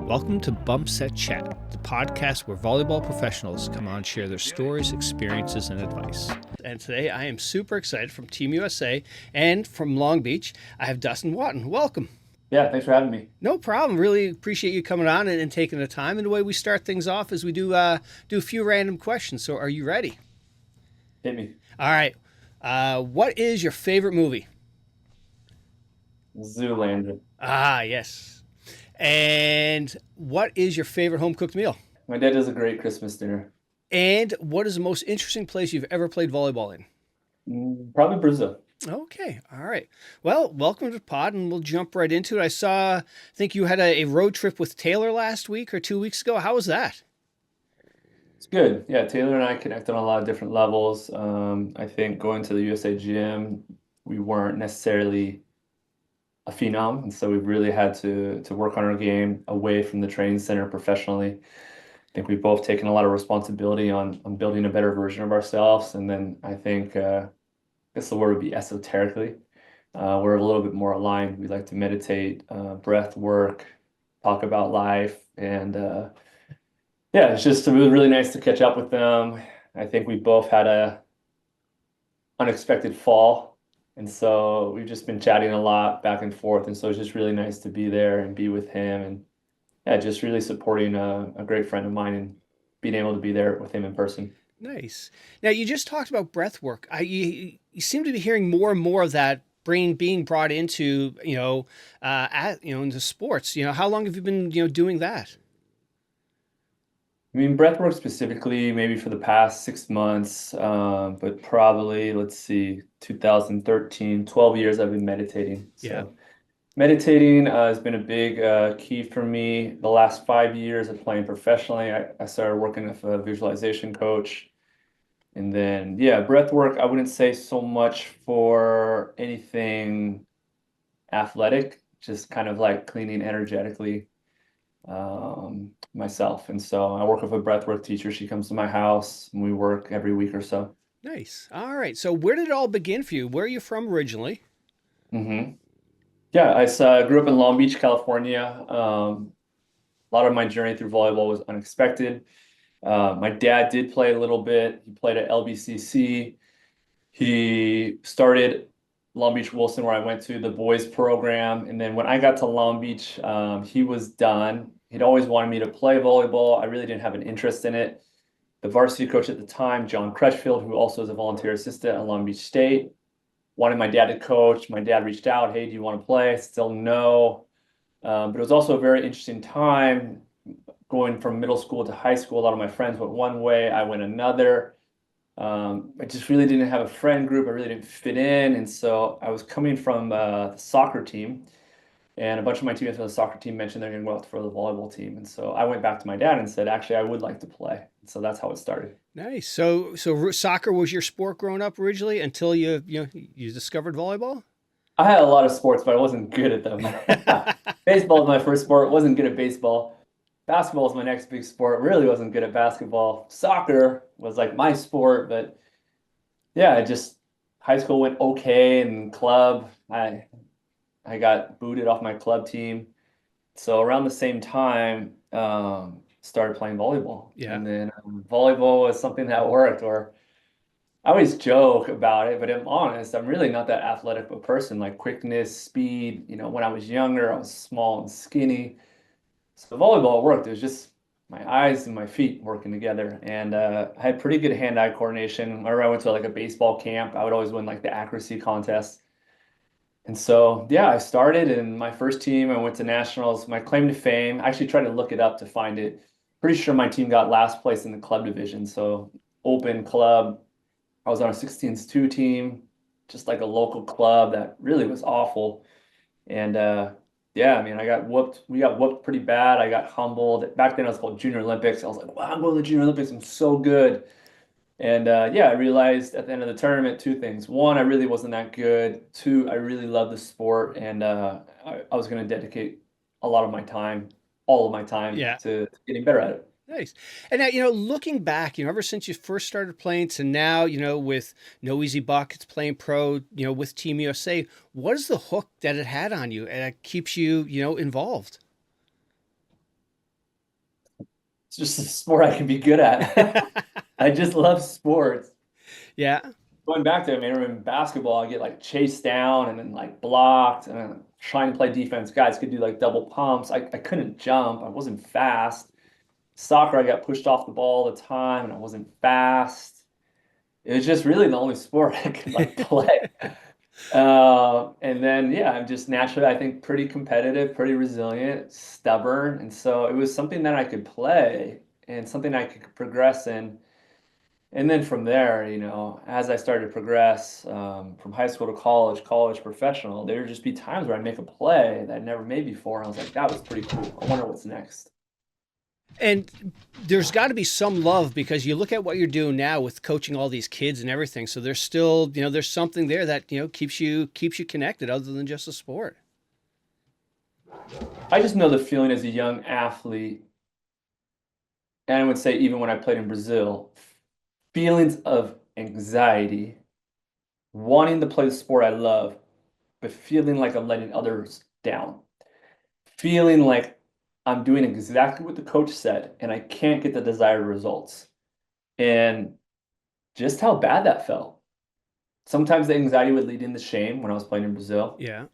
Welcome to Bump Set Chat, the podcast where volleyball professionals come on and share their stories, experiences, and advice. And today I am super excited from Team USA and from Long Beach. I have Dustin Watten. Welcome. Yeah, thanks for having me. No problem. Really appreciate you coming on and taking the time. And the way we start things off is we do a few random questions. So are you ready? Hit me. All right. What is your favorite movie? Zoolander. Ah, yes. And what is your favorite home-cooked meal? My dad does a great Christmas dinner. And what is the most interesting place you've ever played volleyball in? Probably Brazil. Okay, all right. Well, welcome to the pod, and we'll jump right into it. I think you had a road trip with Taylor last week or 2 weeks ago. How was that? It's good. Yeah, Taylor and I connect on a lot of different levels. I think going to the USA gym, we weren't necessarily a phenom, and so we've really had to work on our game away from the training center professionally. I think we've both taken a lot of responsibility on building a better version of ourselves, and then I think I guess the word would be esoterically. We're a little bit more aligned. We like to meditate, breath work, talk about life, and yeah, it's just really nice to catch up with them. I think we both had a unexpected fall. And so we've just been chatting a lot back and forth. And so it's just really nice to be there and be with him. And yeah, just really supporting a great friend of mine and being able to be there with him in person. Nice. Now, you just talked about breath work. You seem to be hearing more and more of that being brought into, into sports. How long have you been, doing that? I mean, breathwork specifically, maybe for the past 6 months, but probably, let's see, 2013, 12 years I've been meditating. Yeah. So meditating has been a big key for me. The last 5 years of playing professionally, I started working with a visualization coach. And then, yeah, breath work, I wouldn't say so much for anything athletic, just kind of like cleaning energetically myself. And so I work with a breathwork teacher. She comes to my house and we work every week or so. Nice. All right. So where did it all begin for you? Where are you from originally? hmm Yeah, I grew up in Long Beach, California. A lot of my journey through volleyball was unexpected. My dad did play a little bit. He played at LBCC. He started Long Beach Wilson, where I went to the boys program. And then when I got to Long Beach, he was done. He'd always wanted me to play volleyball. I really didn't have an interest in it. The varsity coach at the time, John Crutchfield, who also is a volunteer assistant at Long Beach State, wanted my dad to coach. My dad reached out, hey, do you want to play? Still no. But it was also a very interesting time going from middle school to high school. A lot of my friends went one way, I went another. I just really didn't have a friend group. I really didn't fit in. And so I was coming from the soccer team, and a bunch of my teammates from the soccer team mentioned they're going to go out for the volleyball team. And so I went back to my dad and said, actually, I would like to play. And so that's how it started. Nice. So soccer was your sport growing up originally until you discovered volleyball? I had a lot of sports, but I wasn't good at them. Baseball was my first sport. Wasn't good at baseball. Basketball was my next big sport. Really wasn't good at basketball. Soccer was like my sport, but yeah, high school went okay, and club, I got booted off my club team. So around the same time, started playing volleyball. Yeah. And then volleyball was something that worked, or I always joke about it, but I'm honest, I'm really not that athletic of a person, like quickness, speed. When I was younger, I was small and skinny. So volleyball worked. It was just my eyes and my feet working together. And I had pretty good hand-eye coordination. Whenever I went to like a baseball camp, I would always win like the accuracy contest. And so, yeah, I started, and my first team, I went to nationals. My claim to fame, I actually tried to look it up to find it. Pretty sure my team got last place in the club division. So open club, I was on a 16s2 team, just like a local club that really was awful. And yeah, I mean, we got whooped pretty bad. I got humbled. Back then it was called Junior Olympics. I was like, wow, I'm going to the Junior Olympics. I'm so good. And yeah, I realized at the end of the tournament, two things. One, I really wasn't that good. Two, I really love the sport, and I was going to dedicate a lot of my time, all of my time, Yeah. to getting better at it. Nice. And now, looking back, ever since you first started playing to now, with NOEZY Buckets playing pro, with Team USA, what is the hook that it had on you and that keeps you, involved? it's just a sport I can be good at. I just love sports. Yeah. Going back to it, I mean, in basketball, I get like chased down and then like blocked and then trying to play defense. Guys could do like double pumps. I couldn't jump. I wasn't fast. Soccer, I got pushed off the ball all the time and I wasn't fast. It was just really the only sport I could like play. And then, yeah, I'm just naturally, I think, pretty competitive, pretty resilient, stubborn. And so it was something that I could play and something I could progress in. And then from there, as I started to progress from high school to college professional, there would just be times where I'd make a play that I'd never made before. And I was like, that was pretty cool. I wonder what's next. And there's got to be some love because you look at what you're doing now with coaching all these kids and everything. So there's still, there's something there that, keeps you connected other than just a sport. I just know the feeling as a young athlete, and I would say even when I played in Brazil, feelings of anxiety, wanting to play the sport I love, but feeling like I'm letting others down, feeling like I'm doing exactly what the coach said and I can't get the desired results. And just how bad that felt. Sometimes the anxiety would lead into shame when I was playing in Brazil. Yeah.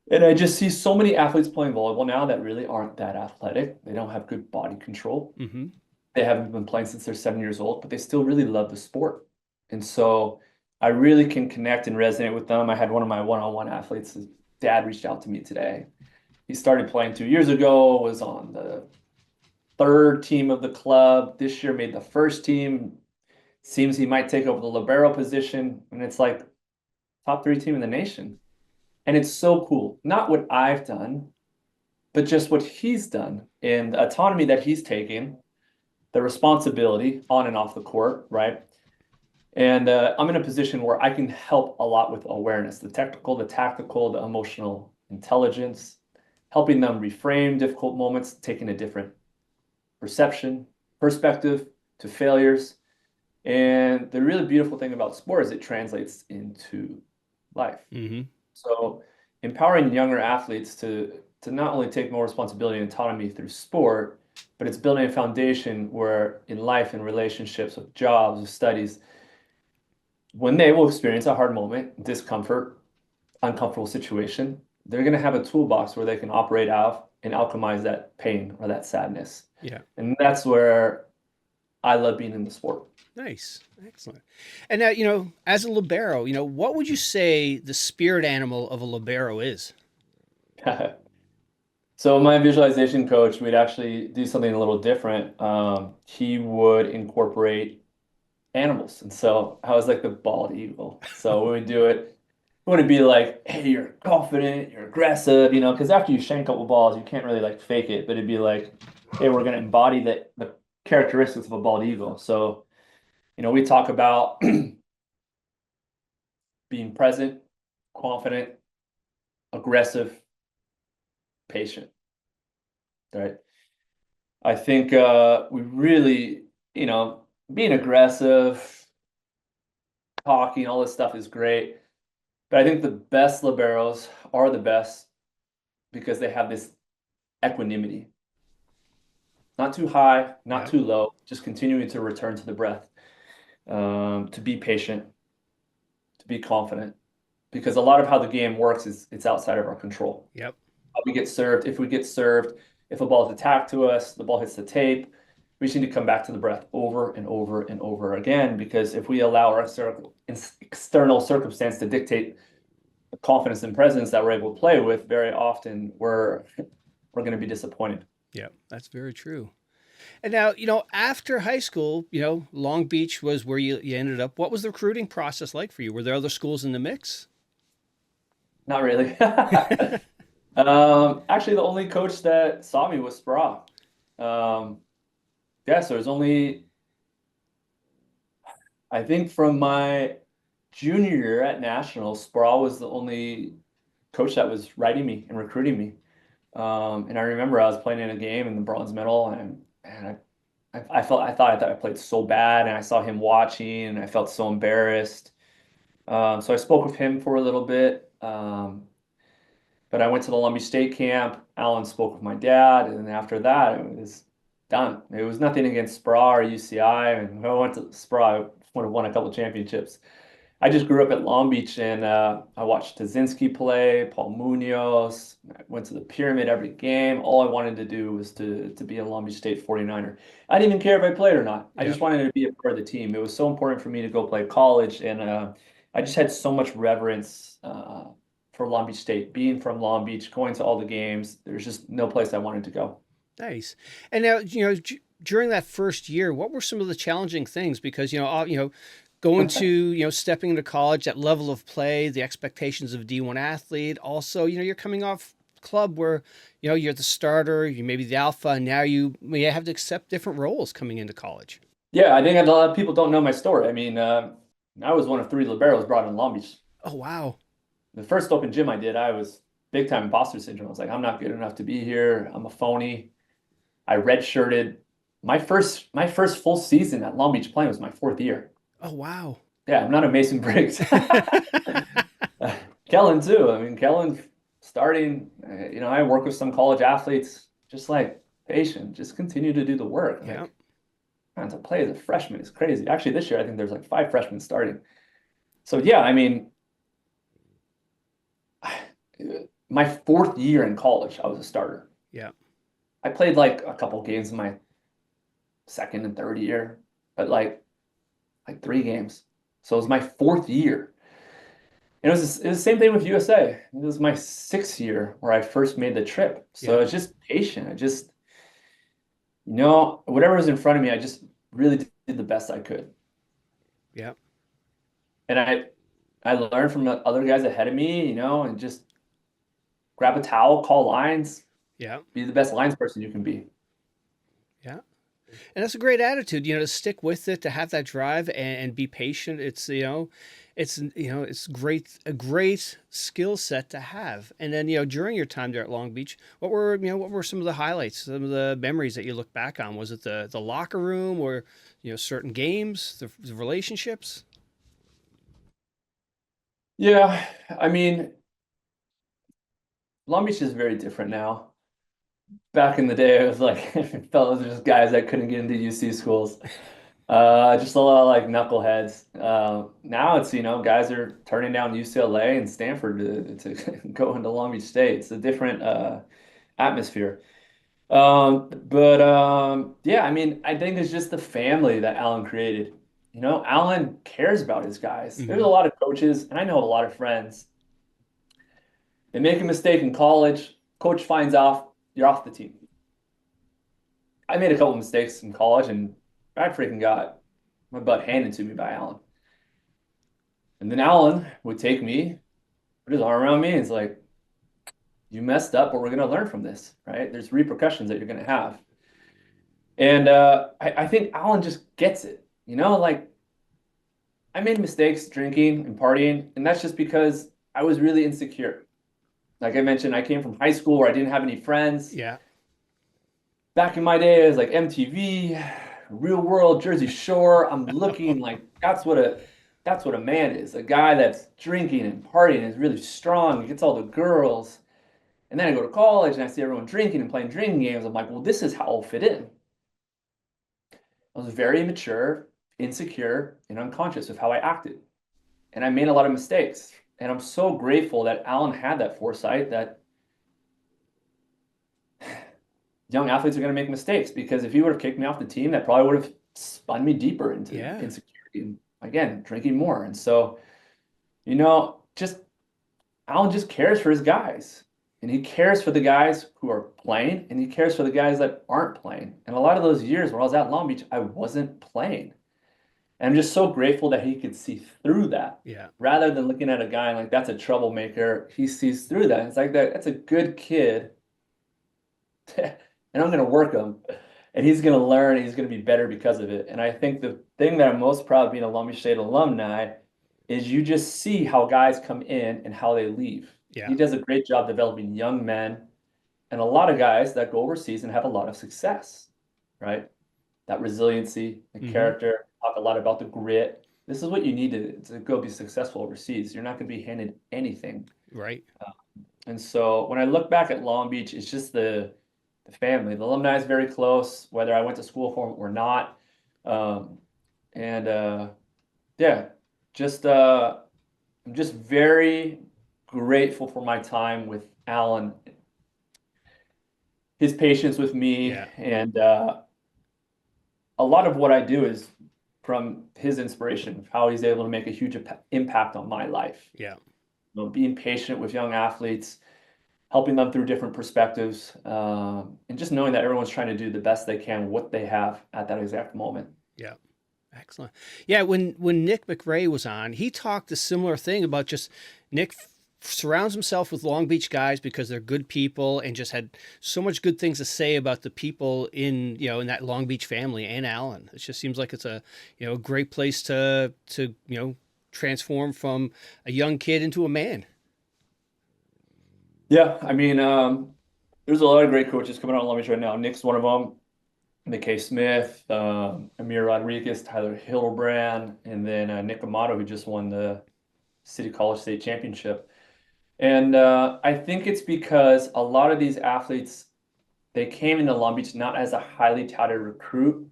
And I just see so many athletes playing volleyball now that really aren't that athletic. They don't have good body control. Mm-hmm. They haven't been playing since they're 7 years old, but they still really love the sport. And so I really can connect and resonate with them. I had one of my one-on-one athletes, his dad reached out to me today. He started playing 2 years ago, was on the third team of the club. This year made the first team. Seems he might take over the libero position. And it's like top 3 team in the nation. And it's so cool. Not what I've done, but just what he's done and the autonomy that he's taken, the responsibility on and off the court, right? And I'm in a position where I can help a lot with awareness, the technical, the tactical, the emotional intelligence, helping them reframe difficult moments, taking a different perspective to failures. And the really beautiful thing about sport is it translates into life. Mm-hmm. So empowering younger athletes to not only take more responsibility and autonomy through sport, but it's building a foundation where in life and relationships with jobs, with studies, when they will experience a hard moment, discomfort, uncomfortable situation, they're going to have a toolbox where they can operate out and alchemize that pain or that sadness. Yeah. And that's where I love being in the sport. Nice. Excellent. And now, as a libero, what would you say the spirit animal of a libero is? So my visualization coach, we'd actually do something a little different. He would incorporate animals. And so I was like the bald eagle. So when we do it, it wouldn't be like, hey, you're confident, you're aggressive, because after you shank a couple balls, you can't really like fake it. But it'd be like, hey, we're going to embody the characteristics of a bald eagle. So, we talk about being present, confident, aggressive, patient, right? I think we really, being aggressive, talking, all this stuff is great. But I think the best liberos are the best because they have this equanimity. Not too high, not too low, just continuing to return to the breath, to be patient, to be confident. Because a lot of how the game works is it's outside of our control. Yep. How we get served, if we get served, if a ball is attacked to us, the ball hits the tape, we just need to come back to the breath over and over and over again. Because if we allow our external circumstance to dictate the confidence and presence that we're able to play with, very often we're going to be disappointed. Yeah, that's very true. And now, after high school, Long Beach was where you ended up. What was the recruiting process like for you? Were there other schools in the mix? Not really. Actually, the only coach that saw me was Spra. Yeah, so there's only, I think from my junior year at Nationals, Spra was the only coach that was writing me and recruiting me. And I remember I was playing in a game in the bronze medal, and I thought I played so bad, and I saw him watching, and I felt so embarrassed. So I spoke with him for a little bit. But I went to the Long Beach State camp. Alan spoke with my dad, and then after that, done. It was nothing against SPRA or UCI. And when I went to SPRA, I would have won a couple championships. I just grew up at Long Beach, and I watched Tazinski play, Paul Munoz. I went to the Pyramid every game. All I wanted to do was to be a Long Beach State 49er. I didn't even care if I played or not. I Yeah. just wanted to be a part of the team. It was so important for me to go play college, and I just had so much reverence for Long Beach State. Being from Long Beach, going to all the games, there's just no place I wanted to go. Nice. And now, during that first year, what were some of the challenging things? Because, going to, stepping into college, that level of play, the expectations of a D1 athlete. Also, you're coming off club where, you're the starter, you may be the alpha, and now you may have to accept different roles coming into college. Yeah, I think a lot of people don't know my story. I mean, I was one of three liberos brought in Long Beach. Oh, wow. The first open gym I did, I was big time imposter syndrome. I was like, I'm not good enough to be here. I'm a phony. I redshirted. My first full season at Long Beach playing was my fourth year. Oh, wow. Yeah, I'm not a Mason Briggs. Kellen too. I mean, Kellen starting, I work with some college athletes, just like patient, just continue to do the work. Yeah. Like, man, to play as a freshman is crazy. Actually, this year I think there's like 5 freshmen starting. So yeah, I mean, my fourth year in college, I was a starter. Yeah. I played like a couple games in my second and third year, but like 3 games. So it was my fourth year. And it was the same thing with USA. It was my 6th year where I first made the trip. So Yeah. it's just patient. I just, whatever was in front of me, I just really did the best I could. Yeah. And I learned from the other guys ahead of me, and just grab a towel, call lines, Yeah. be the best lines person you can be. Yeah. And that's a great attitude, to stick with it, to have that drive and be patient. It's a great skill set to have. And then, during your time there at Long Beach, what were some of the highlights, some of the memories that you look back on? Was it the locker room or, certain games, the relationships? Yeah, I mean, Long Beach is very different now. Back in the day, it was like it felt just guys that couldn't get into UC schools. Just a lot of like knuckleheads. Now it's, guys are turning down UCLA and Stanford to go into Long Beach State. It's a different atmosphere. But yeah, I mean, I think it's just the family that Alan created. Alan cares about his guys. There's a Hmm. lot of coaches, and I know a lot of friends. They make a mistake in college, coach finds out, you're off the team. I made a couple mistakes in college, and I freaking got my butt handed to me by Alan. And then Alan would take me, put his arm around me, and it's like, you messed up, but we're going to learn from this, right? There's repercussions that you're going to have. And I think Alan just gets it. Like I made mistakes drinking and partying, and that's just because I was really insecure. Like I mentioned, I came from high school where I didn't have any friends. Yeah. Back in my day, it was like MTV, Real World, Jersey Shore. I'm looking like that's what a man is. A guy that's drinking and partying is really strong. He gets all the girls. And then I go to college and I see everyone drinking and playing drinking games. I'm like, well, this is how I'll fit in. I was very immature, insecure, and unconscious of how I acted. And I made a lot of mistakes. And I'm so grateful that Alan had that foresight that young athletes are going to make mistakes, because if he would have kicked me off the team, that probably would have spun me deeper into Yeah. insecurity and again, drinking more. And so, just Alan just cares for his guys. And he cares for the guys who are playing, and he cares for the guys that aren't playing. And a lot of those years where I was at Long Beach, I wasn't playing. And I'm just so grateful that he could see through that. Yeah. Rather than looking at a guy like that's a troublemaker, he sees through that. It's like that's a good kid. And I'm going to work him. And he's going to learn, and he's going to be better because of it. And I think the thing that I'm most proud of being a Long Beach State alumni is you just see how guys come in and how they leave. Yeah. He does a great job developing young men, and a lot of guys that go overseas and have a lot of success, right? That resiliency, the character, talk a lot about the grit. This is what you need to go be successful overseas. You're not going to be handed anything. Right. And so when I look back at Long Beach, it's just the the family. The alumni is very close, whether I went to school for them or not. And yeah, just I'm just very grateful for my time with Alan, his patience with me, Yeah. and a lot of what I do is from his inspiration, how he's able to make a huge impact on my life. Yeah. Being patient with young athletes, helping them through different perspectives, and just knowing that everyone's trying to do the best they can, what they have at that exact moment. Yeah. Excellent. Yeah, when Nick McRae was on, he talked a similar thing about just Nick surrounds himself with Long Beach guys because they're good people and just had so much good things to say about the people in, in that Long Beach family and Allen. It just seems like it's a, a great place to, transform from a young kid into a man. Yeah, I mean, there's a lot of great coaches coming out of Long Beach right now. Nick's one of them. McKay Smith, Amir Rodriguez, Tyler Hildebrand, and then Nick Amato, who just won the City College State Championship. And I think it's because a lot of these athletes, they came into Long Beach not as a highly touted recruit.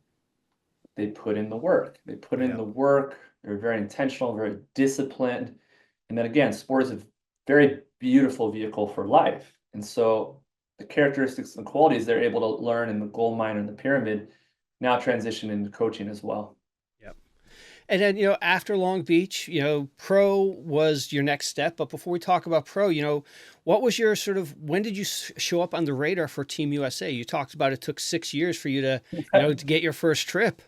They put in the work. They put in Yeah. the work. They're very intentional, very disciplined. And then again, sport is a very beautiful vehicle for life. And so the characteristics and qualities they're able to learn in the gold mine and the pyramid now transition into coaching as well. Yep. And then, after Long Beach, pro was your next step. But before we talk about pro, what was your when did you show up on the radar for Team USA? You talked about it took 6 years for you to, to get your first trip.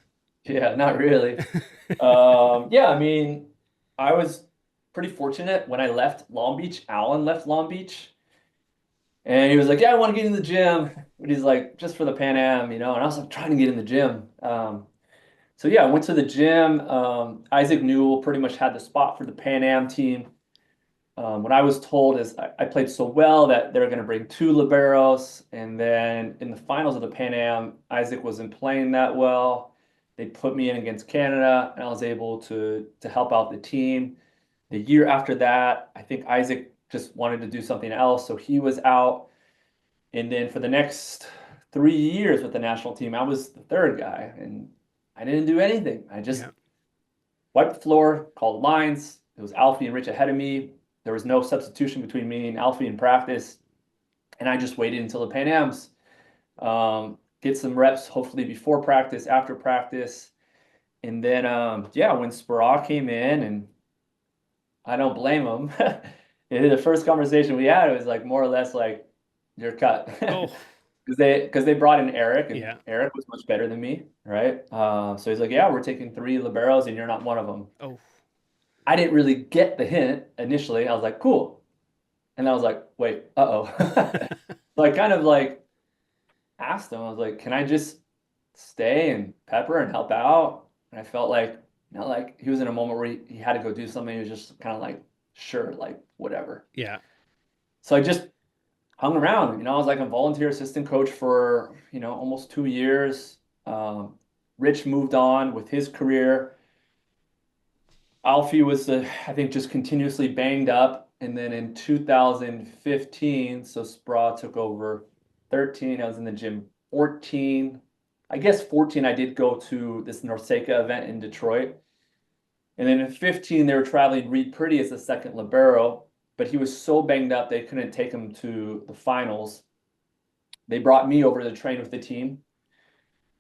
Yeah, not really. Yeah, I mean, I was pretty fortunate when I left Long Beach. Alan left Long Beach. And he was like, yeah, I want to get in the gym. But he's like, just for the Pan Am, And I was like, trying to get in the gym. So yeah, I went to the gym. Isaac Newell pretty much had the spot for the Pan Am team. What I was told is I played so well that they were going to bring 2 liberos. And then in the finals of the Pan Am, Isaac wasn't playing that well. They put me in against Canada, and I was able to help out the team. The year after that, I think Isaac just wanted to do something else, so he was out. And then for the next 3 years with the national team, I was the third guy, and I didn't do anything. I just wiped the floor, called lines. It was Alfie and Rich ahead of me. There was no substitution between me and Alfie in practice, and I just waited until the Pan Ams. Get some reps, hopefully before practice, after practice. And then, yeah, when Speraw came in, and I don't blame him. The first conversation we had, it was like more or less like, you're cut. Oh. Because they brought in Eric, and Yeah. Eric was much better than me, right? So he's like, yeah, we're taking 3 liberos, and you're not one of them. Oh. I didn't really get the hint initially. I was like, cool. And I was like, wait, uh-oh. So I kind of like asked him, I was like, can I just stay and pepper and help out? And I felt like, like he was in a moment where he had to go do something. He was just kind of like, sure, like whatever. Yeah. So I just hung around. I was like a volunteer assistant coach for, almost 2 years. Rich moved on with his career. Alfie was, I think, just continuously banged up. And then in 2015, so Spra took over 13. I was in the gym 14. I guess 14, I did go to this NORCECA event in Detroit. And then in 15, they were traveling Reed Priddy as the second libero, but he was so banged up they couldn't take him to the finals. They brought me over to train with the team.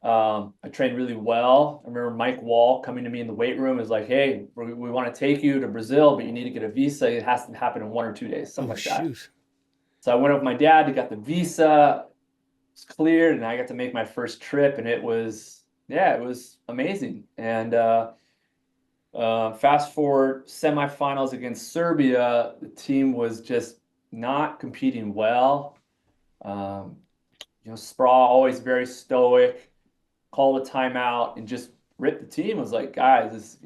I trained really well. I remember Mike Wall coming to me in the weight room is like, hey, we want to take you to Brazil, but you need to get a visa. It has to happen in 1 or 2 days, something like that. So I went with my dad, he got the visa, it's cleared, and I got to make my first trip, and it was amazing. And fast forward semifinals against Serbia, the team was just not competing well. Spra always very stoic, called a timeout and just ripped the team. It was like, guys, this,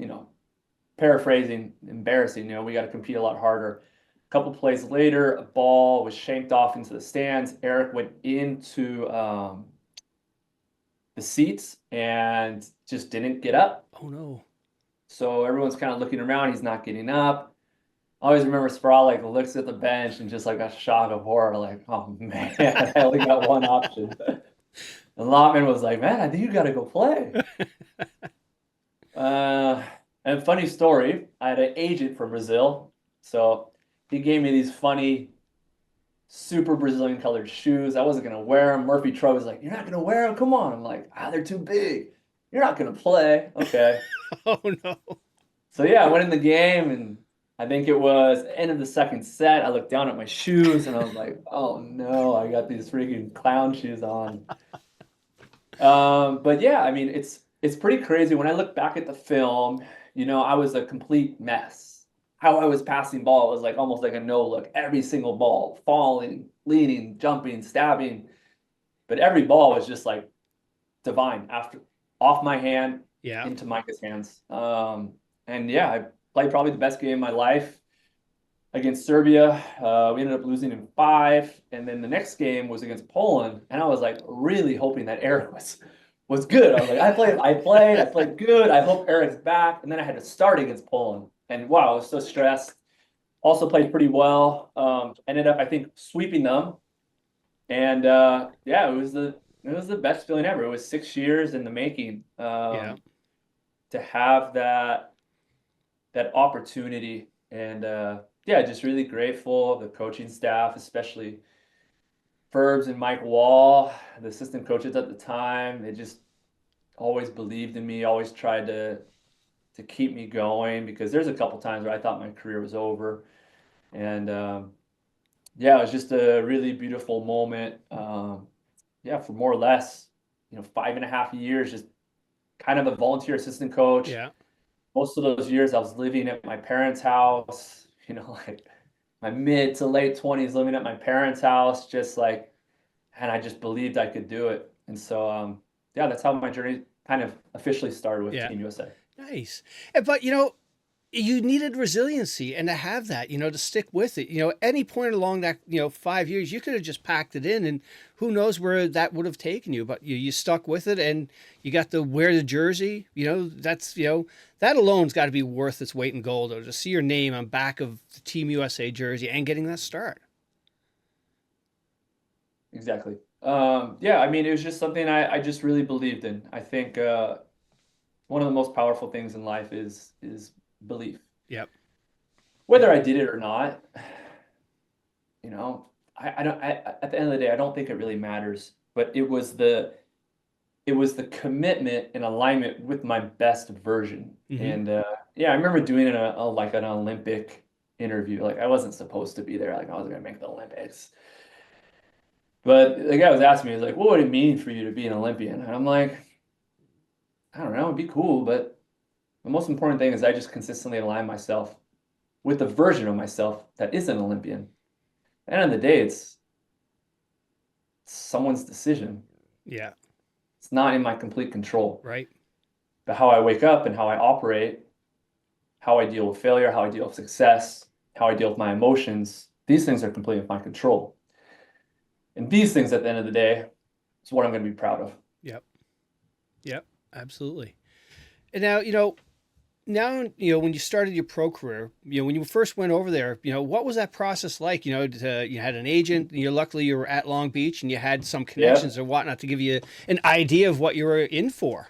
paraphrasing, embarrassing, we got to compete a lot harder. A couple plays later, a ball was shanked off into the stands. Eric went into the seats and just didn't get up. Oh no. So everyone's kind of looking around. He's not getting up. I always remember Sproul like looks at the bench and just like a shock of horror, like, oh man, I only got one option. And Lotman was like, man, I think you got to go play. Uh, and funny story, I had an agent from Brazil. So he gave me these funny, super Brazilian colored shoes. I wasn't going to wear them. Murphy Troy was like, you're not going to wear them? Come on. I'm like, they're too big. You're not going to play. Okay. Oh, no. So yeah, I went in the game and I think it was end of the second set. I looked down at my shoes and I was like, oh no, I got these freaking clown shoes on. But yeah, I mean, it's pretty crazy. When I look back at the film, I was a complete mess. How I was passing ball was like almost like a no look. Every single ball, falling, leaning, jumping, stabbing. But every ball was just like divine after off my hand into Micah's hands. And yeah, I played probably the best game of my life against Serbia. We ended up losing in 5, and then the next game was against Poland, and I was like really hoping that Eric was good. I was like, I played good. I hope Eric's back, and then I had to start against Poland, and wow, I was so stressed. Also played pretty well. Ended up, I think, sweeping them, and yeah, it was the best feeling ever. It was 6 years in the making. To have that opportunity, and yeah, just really grateful. The coaching staff, especially Ferbs and Mike Wall, the assistant coaches at the time, they just always believed in me, always tried to keep me going, because there's a couple times where I thought my career was over. And yeah, it was just a really beautiful moment. Yeah, for more or less, 5.5 years, just kind of a volunteer assistant coach. Yeah. Most of those years I was living at my parents' house, like my mid to late 20s living at my parents' house, just like, and I just believed I could do it. And so, yeah, that's how my journey kind of officially started with Team USA. Nice. But, you needed resiliency, and to have that, to stick with it. Any point along that, 5 years, you could have just packed it in, and who knows where that would have taken you. But you stuck with it, and you got to wear the jersey. That's that alone's got to be worth its weight in gold. Or to see your name on back of the Team USA jersey and getting that start. Exactly. Yeah, I mean, it was just something I just really believed in. I think one of the most powerful things in life is belief. Yep. Whether I did it or not, I don't. At the end of the day, I don't think it really matters. But it was the commitment and alignment with my best version. Mm-hmm. And yeah, I remember doing it like an Olympic interview. Like I wasn't supposed to be there. Like I was gonna make the Olympics. But the guy was asking me, he's like, what would it mean for you to be an Olympian? And I'm like, I don't know, it'd be cool, but the most important thing is I just consistently align myself with the version of myself that is an Olympian. At the end of the day, it's someone's decision. Yeah. It's not in my complete control. Right. But how I wake up and how I operate, how I deal with failure, how I deal with success, how I deal with my emotions, these things are completely in my control. And these things, at the end of the day, is what I'm going to be proud of. Yep. Yep. Absolutely. And now, when you started your pro career, when you first went over there, what was that process like? You had an agent, luckily you were at Long Beach and you had some connections or whatnot to give you an idea of what you were in for.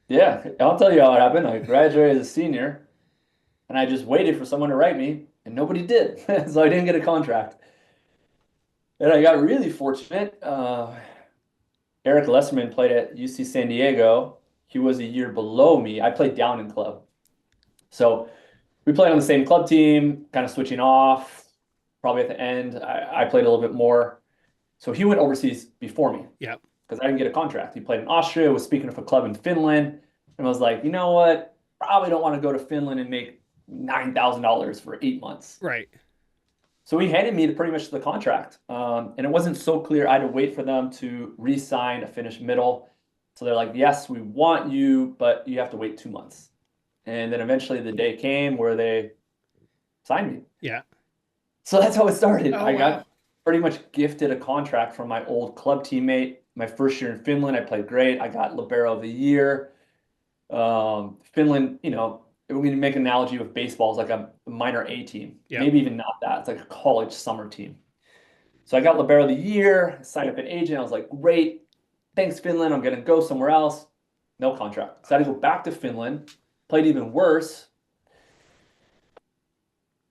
Yeah, I'll tell you how it happened. I graduated as a senior and I just waited for someone to write me and nobody did. So I didn't get a contract. And I got really fortunate. Eric Lesserman played at UC San Diego. He was a year below me. I played down in club. So we played on the same club team, kind of switching off. Probably at the end, I played a little bit more. So he went overseas before me. Yeah. Because I didn't get a contract. He played in Austria, was speaking of a club in Finland. And I was like, you know what? Probably don't want to go to Finland and make $9,000 for 8 months. Right. So he handed me pretty much the contract. And it wasn't so clear. I had to wait for them to re-sign a Finnish middle. So they're like, yes, we want you, but you have to wait 2 months. And then eventually the day came where they signed me. Yeah. So that's how it started. Oh, I got pretty much gifted a contract from my old club teammate. My first year in Finland, I played great. I got Libero of the Year. Finland, we're going to make an analogy with baseball is like a minor A team, Yeah. maybe even not that. It's like a college summer team. So I got Libero of the Year, signed up an agent. I was like, great, thanks Finland. I'm going to go somewhere else. No contract. So I had to go back to Finland, played even worse.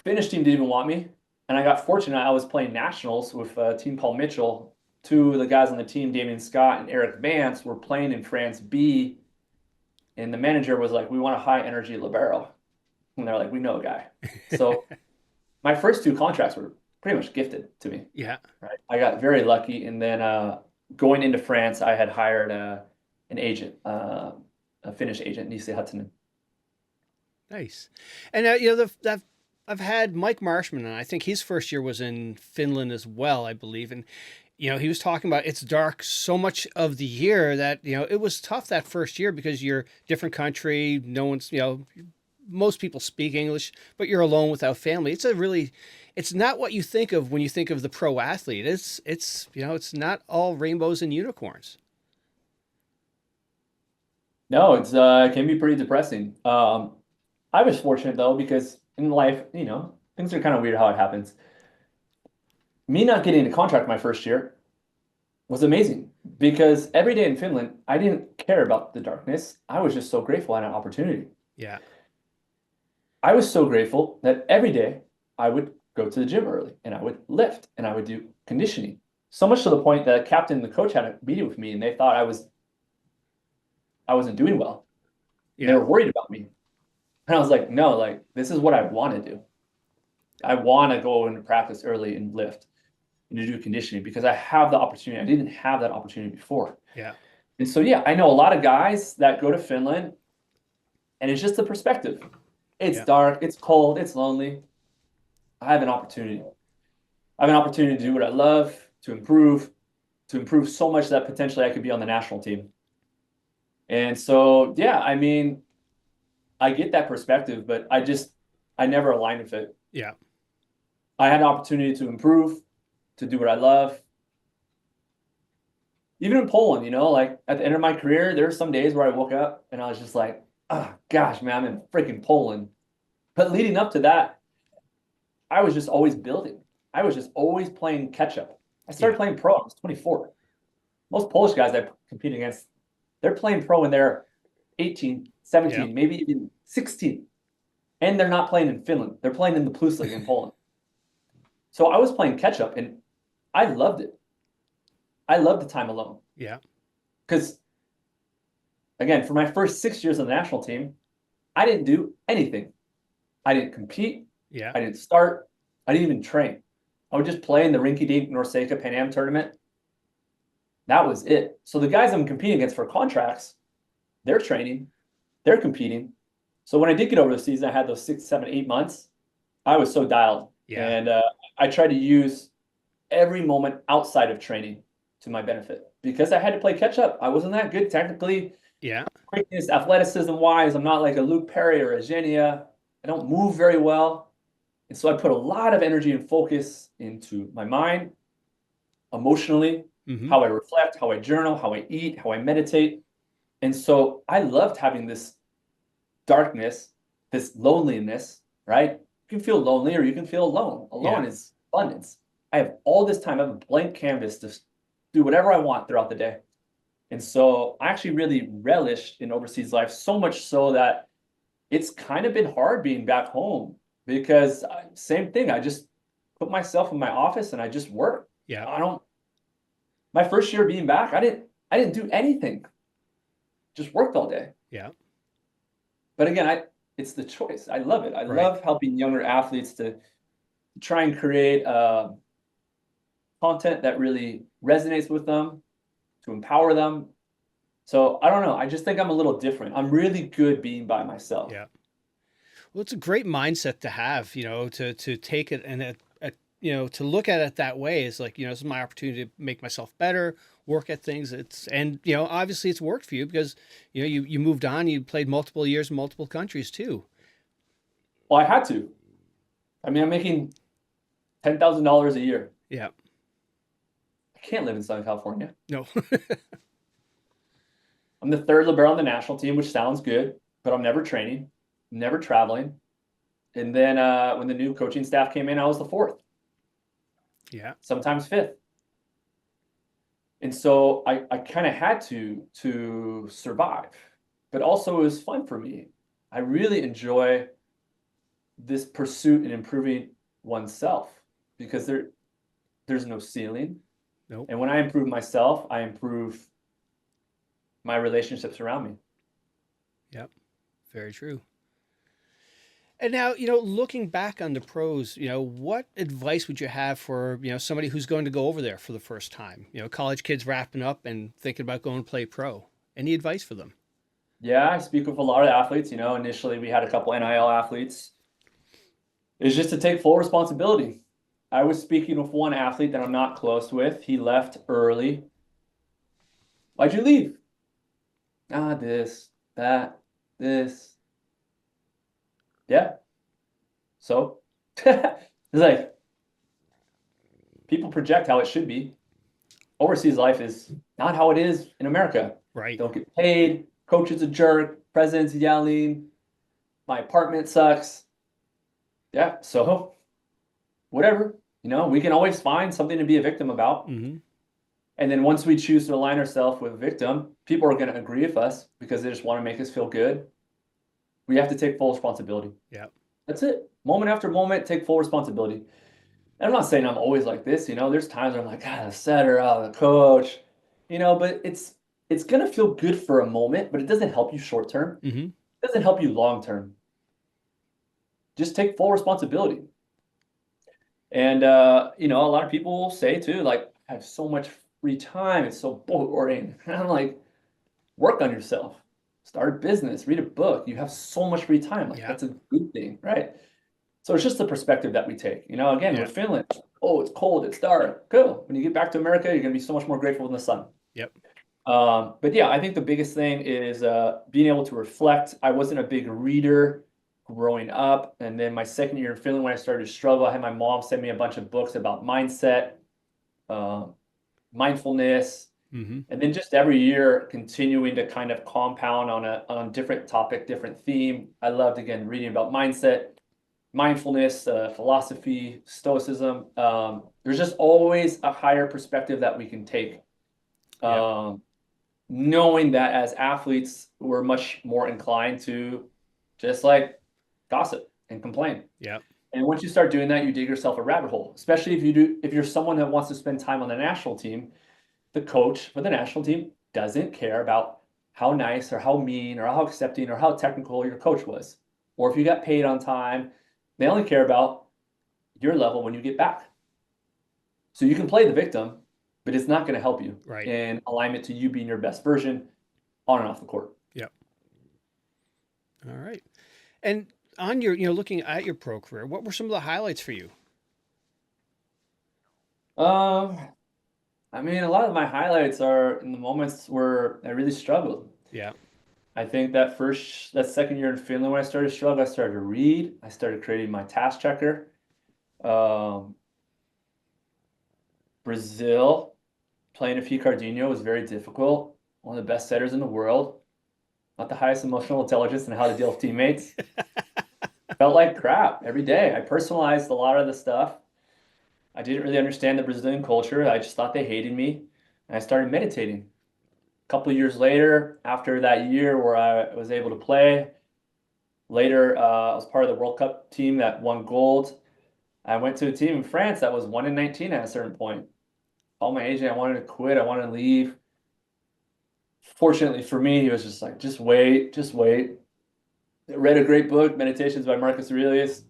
Finnish team didn't even want me. And I got fortunate. I was playing nationals with team Paul Mitchell. Two of the guys on the team, Damien Scott and Eric Vance, were playing in France B. And the manager was like, we want a high energy libero. And they're like, we know a guy. So my first two contracts were pretty much gifted to me. Yeah. Right. I got very lucky. And then going into France, I had hired an agent, a Finnish agent, Nisi Huttunen. Nice. And I've had Mike Marshman, and I think his first year was in Finland as well, I believe. And he was talking about it's dark so much of the year that it was tough that first year because you're different country. No one's most people speak English, but you're alone without family. It's not what you think of when you think of the pro athlete. It's not all rainbows and unicorns. No, it can be pretty depressing. I was fortunate though, because in life, things are kind of weird how it happens. Me not getting a contract my first year was amazing because every day in Finland, I didn't care about the darkness. I was just so grateful I had an opportunity. Yeah. I was so grateful that every day I would go to the gym early and I would lift and I would do conditioning. So much to the point that the captain and the coach had a meeting with me and they thought I wasn't doing well. Yeah. They were worried about me. And I was like, no, like this is what I want to do. I want to go into practice early and lift and to do conditioning because I have the opportunity. I didn't have that opportunity before. Yeah. And so, yeah, I know a lot of guys that go to Finland and it's just the perspective. It's dark, it's cold, it's lonely. I have an opportunity. I have an opportunity to do what I love, to improve so much that potentially I could be on the national team. And so, yeah, I mean, I get that perspective, but I never aligned with it. Yeah. I had an opportunity to improve, to do what I love. Even in Poland, like at the end of my career, there were some days where I woke up and I was just like, oh gosh, man, I'm in freaking Poland. But leading up to that, I was just always building. I was just always playing catch up. I started playing pro. I was 24. Most Polish guys I compete against, they're playing pro when they're 18, 17, maybe even 16. And they're not playing in Finland. They're playing in the Plus League in Poland. So I was playing catch up and I loved it. I loved the time alone. Yeah. Because, again, for my first 6 years on the national team, I didn't do anything. I didn't compete. Yeah. I didn't start. I didn't even train. I would just play in the rinky-dink Norseka Pan Am tournament. That was it. So the guys I'm competing against for contracts, they're training, they're competing. So when I did get over the season, I had those 6, 7, 8 months. I was so dialed. Yeah. And I tried to use every moment outside of training to my benefit because I had to play catch up. I wasn't that good technically. Yeah. Quickness, athleticism wise, I'm not like a Luke Perry or a Zhenya. I don't move very well. And so I put a lot of energy and focus into my mind, emotionally, how I reflect, how I journal, how I eat, how I meditate. And so I loved having this darkness, this loneliness, right? You can feel lonely or you can feel alone. Alone is abundance. I have all this time. I have a blank canvas to do whatever I want throughout the day. And so I actually really relished in overseas life, so much so that it's kind of been hard being back home because same thing. I just put myself in my office and I just work. Yeah. My first year being back, I didn't do anything. Just worked all day. Yeah. But again, it's the choice. I love it. I love helping younger athletes to try and create content that really resonates with them, to empower them. So I don't know. I just think I'm a little different. I'm really good being by myself. Yeah. Well, it's a great mindset to have, to take it and, to look at it that way is like, this is my opportunity to make myself better, work at things. Obviously it's worked for you because, you moved on, you played multiple years in multiple countries too. Well, I had to. I mean, I'm making $10,000 a year. Yeah. I can't live in Southern California. No. I'm the third libero on the national team, which sounds good, but I'm never training, never traveling. And then when the new coaching staff came in, I was the fourth. Yeah. Sometimes fifth. And so I kind of had to survive, but also it was fun for me. I really enjoy this pursuit in improving oneself because there's no ceiling. Nope. And when I improve myself, I improve my relationships around me. Yep. Very true. And now, looking back on the pros, what advice would you have for, somebody who's going to go over there for the first time? College kids wrapping up and thinking about going to play pro. Any advice for them? Yeah, I speak with a lot of athletes. Initially we had a couple NIL athletes. It's just to take full responsibility. I was speaking with one athlete that I'm not close with. He left early. Why'd you leave? This, that, this. Yeah. So it's like people project how it should be. Overseas life is not how it is in America. Right. Don't get paid. Coach is a jerk. President's yelling. My apartment sucks. Yeah. So whatever, we can always find something to be a victim about. Mm-hmm. And then once we choose to align ourselves with a victim, people are going to agree with us because they just want to make us feel good. We have to take full responsibility. Yeah. That's it. Moment after moment, take full responsibility. And I'm not saying I'm always like this, there's times where I'm like, the setter, the coach, but it's going to feel good for a moment, but it doesn't help you short term. Mm-hmm. It doesn't help you long term. Just take full responsibility. And, a lot of people will say too, like, I have so much free time. It's so boring. And I'm like, work on yourself. Start a business, read a book. You have so much free time. Like, that's a good thing, right? So it's just the perspective that we take. Again, we're Finland. Oh, it's cold. It's dark. Cool. When you get back to America, you're going to be so much more grateful in the sun. Yep. But yeah, I think the biggest thing is being able to reflect. I wasn't a big reader growing up. And then my second year in Finland, when I started to struggle, I had my mom send me a bunch of books about mindset, mindfulness, mm-hmm. and then just every year continuing to kind of compound on a different topic, different theme. I loved, again, reading about mindset, mindfulness, philosophy, stoicism. There's just always a higher perspective that we can take. Knowing that as athletes, we're much more inclined to just like gossip and complain. Yeah. And once you start doing that, you dig yourself a rabbit hole, especially if you're someone that wants to spend time on the national team. The coach for the national team doesn't care about how nice or how mean or how accepting or how technical your coach was, or if you got paid on time. They only care about your level when you get back. So you can play the victim, but it's not going to help you in alignment to you being your best version on and off the court. Yep. All right. And on your, looking at your pro career, what were some of the highlights for you? I mean, a lot of my highlights are in the moments where I really struggled. Yeah. I think that second year in Finland, when I started to struggle, I started to read. I started creating my task checker. Brazil, playing a Ficardinho was very difficult. One of the best setters in the world. Not the highest emotional intelligence and how to deal with teammates. Felt like crap every day. I personalized a lot of the stuff. I didn't really understand the Brazilian culture. I just thought they hated me. And I started meditating. A couple of years later, after that year where I was able to play, later I was part of the World Cup team that won gold. I went to a team in France that was 1-19 at a certain point. Called my agent. I wanted to quit. I wanted to leave. Fortunately for me, he was just like, just wait, just wait. I read a great book, Meditations by Marcus Aurelius.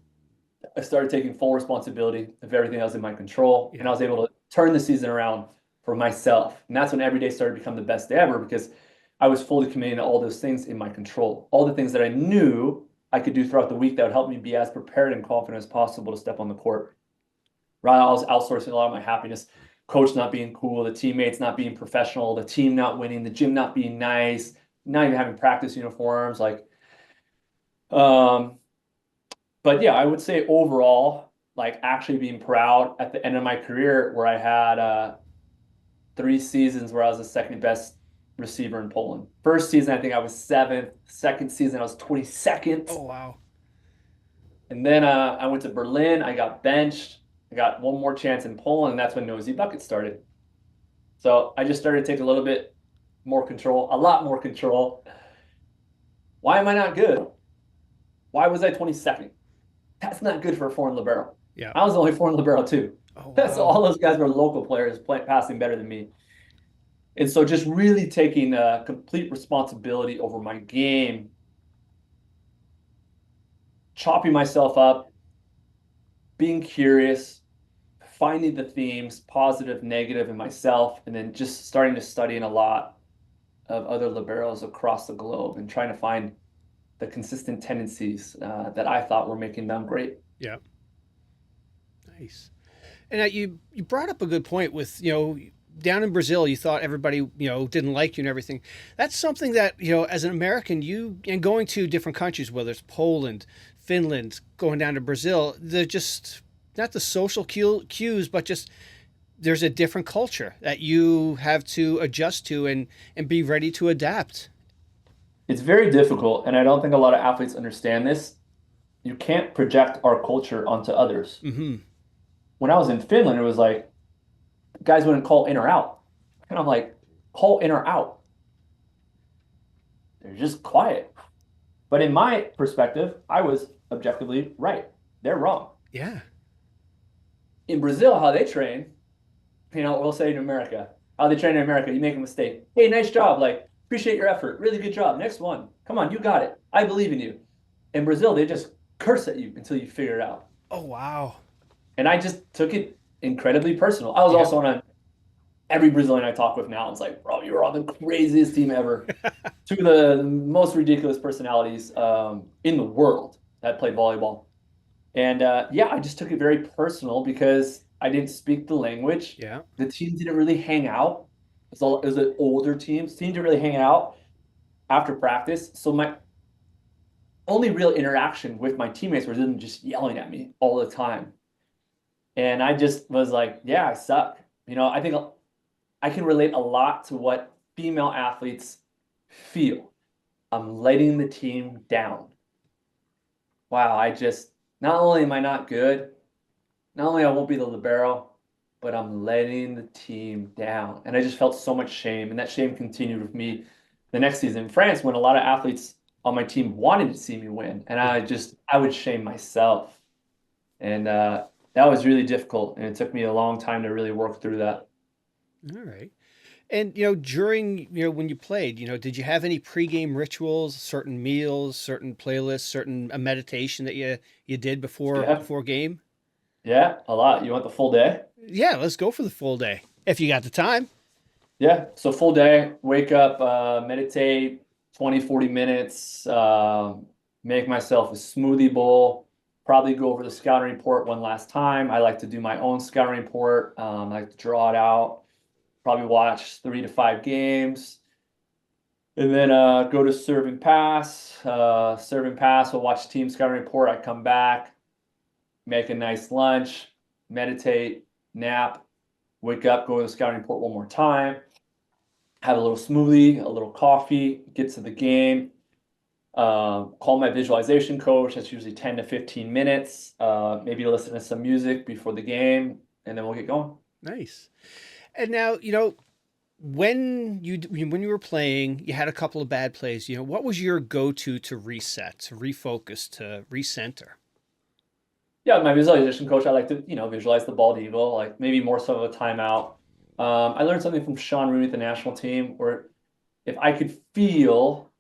I started taking full responsibility of everything that was in my control. And I was able to turn the season around for myself. And that's when every day started to become the best day ever, because I was fully committed to all those things in my control. All the things that I knew I could do throughout the week that would help me be as prepared and confident as possible to step on the court. Right, I was outsourcing a lot of my happiness. Coach not being cool, the teammates not being professional, the team not winning, the gym not being nice, not even having practice uniforms. But yeah, I would say overall, like actually being proud at the end of my career where I had 3 seasons where I was the second best receiver in Poland. First season, I think I was 7th. Second season, I was 22nd. Oh, wow. And then I went to Berlin. I got benched. I got one more chance in Poland, and that's when NOEZY Buckets started. So I just started to take a little bit more control, a lot more control. Why am I not good? Why was I 22nd? That's not good for a foreign libero. Yeah. I was the only foreign libero too. Oh, wow. So all those guys were local players passing better than me. And so just really taking complete responsibility over my game, chopping myself up, being curious, finding the themes, positive, negative in myself, and then just starting to study in a lot of other liberos across the globe and trying to find the consistent tendencies that I thought were making them great. Yeah. Nice. And you brought up a good point with, down in Brazil, you thought everybody, didn't like you and everything. That's something that, as an American, and going to different countries, whether it's Poland, Finland, going down to Brazil, they're just not the social cues, but just there's a different culture that you have to adjust to and be ready to adapt. It's very difficult, and I don't think a lot of athletes understand this. You can't project our culture onto others. Mm-hmm. When I was in Finland, it was like guys wouldn't call in or out. And I'm like, call in or out. They're just quiet. But in my perspective, I was objectively right. They're wrong. Yeah. In Brazil, how they train, we'll say in America, how they train in America, you make a mistake. Hey, nice job. Like, appreciate your effort. Really good job. Next one. Come on, you got it. I believe in you. In Brazil, they just curse at you until you figure it out. Oh, wow. And I just took it incredibly personal. I was also on every Brazilian I talk with now. It's like, bro, you were on the craziest team ever. Two of the most ridiculous personalities in the world that played volleyball. And I just took it very personal because I didn't speak the language. Yeah. The team didn't really hang out. It was an older team. The team didn't really hang out after practice. So my only real interaction with my teammates was them just yelling at me all the time. And I just was like, yeah, I suck. I think I can relate a lot to what female athletes feel. I'm letting the team down. Wow, not only am I not good, not only I won't be the libero, but I'm letting the team down. And I just felt so much shame. And that shame continued with me the next season in France when a lot of athletes on my team wanted to see me win. And I would shame myself. And that was really difficult. And it took me a long time to really work through that. All right. And, during, when you played, did you have any pregame rituals, certain meals, certain playlists, certain meditation that you did before game? Yeah, a lot. You want the full day? Yeah, let's go for the full day if you got the time. Yeah, so full day, wake up, meditate 20, 40 minutes, make myself a smoothie bowl, probably go over the scouting report one last time. I like to do my own scouting report. I like to draw it out, probably watch 3 to 5 games, and then go to serve and pass. I'll watch team scouting report. I come back, make a nice lunch, meditate, nap, wake up, go to the scouting report one more time, have a little smoothie, a little coffee, get to the game, call my visualization coach. That's usually 10 to 15 minutes. Maybe listen to some music before the game, and then we'll get going. Nice. And now, when you were playing, you had a couple of bad plays. What was your go-to to reset, to refocus, to recenter? Yeah, my visualization coach, I like to, visualize the bald eagle, like maybe more so of a timeout. I learned something from Sean Rooney at the national team where if I could feel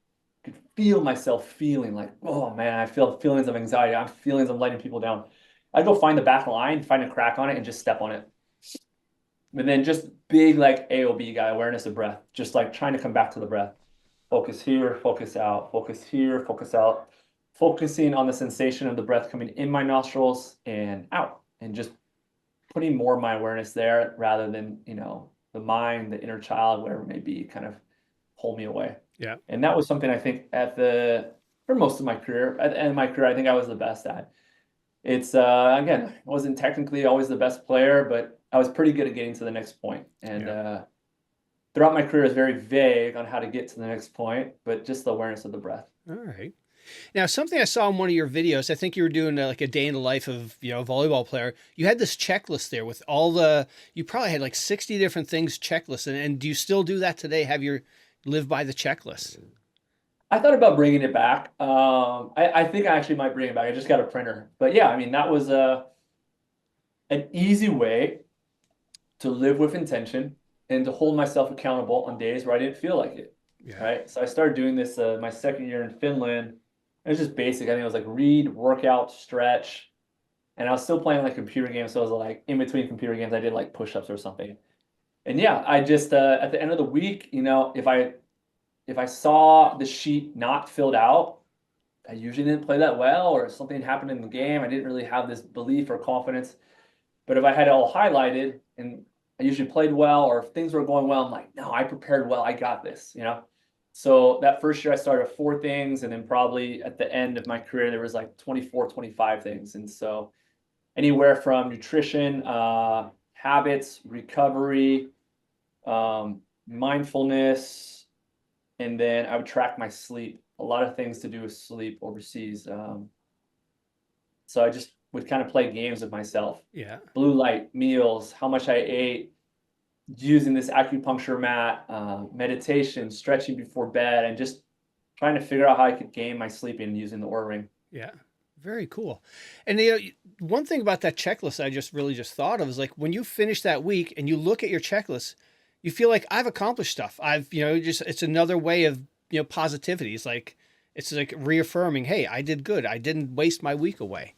myself feeling like, oh man, I feel feelings of anxiety, I'm feelings of letting people down. I'd go find the back line, find a crack on it, and just step on it. But then just big like AOB guy, awareness of breath, just like trying to come back to the breath. Focus here, focus out, focus here, focus out. Focusing on the sensation of the breath coming in my nostrils and out, and just putting more of my awareness there rather than, the mind, the inner child, whatever it may be, kind of pull me away. Yeah. And that was something I think for most of my career, at the end of my career, I think I was the best at. It's, again, I wasn't technically always the best player, but I was pretty good at getting to the next point. And throughout my career is very vague on how to get to the next point, but just the awareness of the breath. All right. Now, something I saw in one of your videos, I think you were doing like a day in the life of, a volleyball player. You had this checklist there with you probably had like 60 different things checklist. And do you still do that today? Have you live by the checklist? I thought about bringing it back. I think I actually might bring it back. I just got a printer. But yeah, I mean, that was an easy way to live with intention and to hold myself accountable on days where I didn't feel like it. Yeah. Right. So I started doing this my second year in Finland. It was just basic. I think it was like read, workout, stretch. And I was still playing like computer games. So I was like in between computer games, I did like push-ups or something. And yeah, I just at the end of the week, if I saw the sheet not filled out, I usually didn't play that well, or something happened in the game. I didn't really have this belief or confidence. But if I had it all highlighted and I usually played well, or if things were going well, I'm like, no, I prepared well. I got this, So that first year I started 4 things, and then probably at the end of my career, there was like 24, 25 things. And so anywhere from nutrition, habits, recovery, mindfulness, and then I would track my sleep. A lot of things to do with sleep overseas. So I just would kind of play games with myself. Yeah. Blue light, meals, how much I ate, using this acupuncture mat, meditation, stretching before bed, and just trying to figure out how I could gain my sleeping using the Oura Ring. Yeah. Very cool. And one thing about that checklist I just thought of is like when you finish that week and you look at your checklist, you feel like I've accomplished stuff. It's another way of, positivity. It's like reaffirming, hey, I did good. I didn't waste my week away.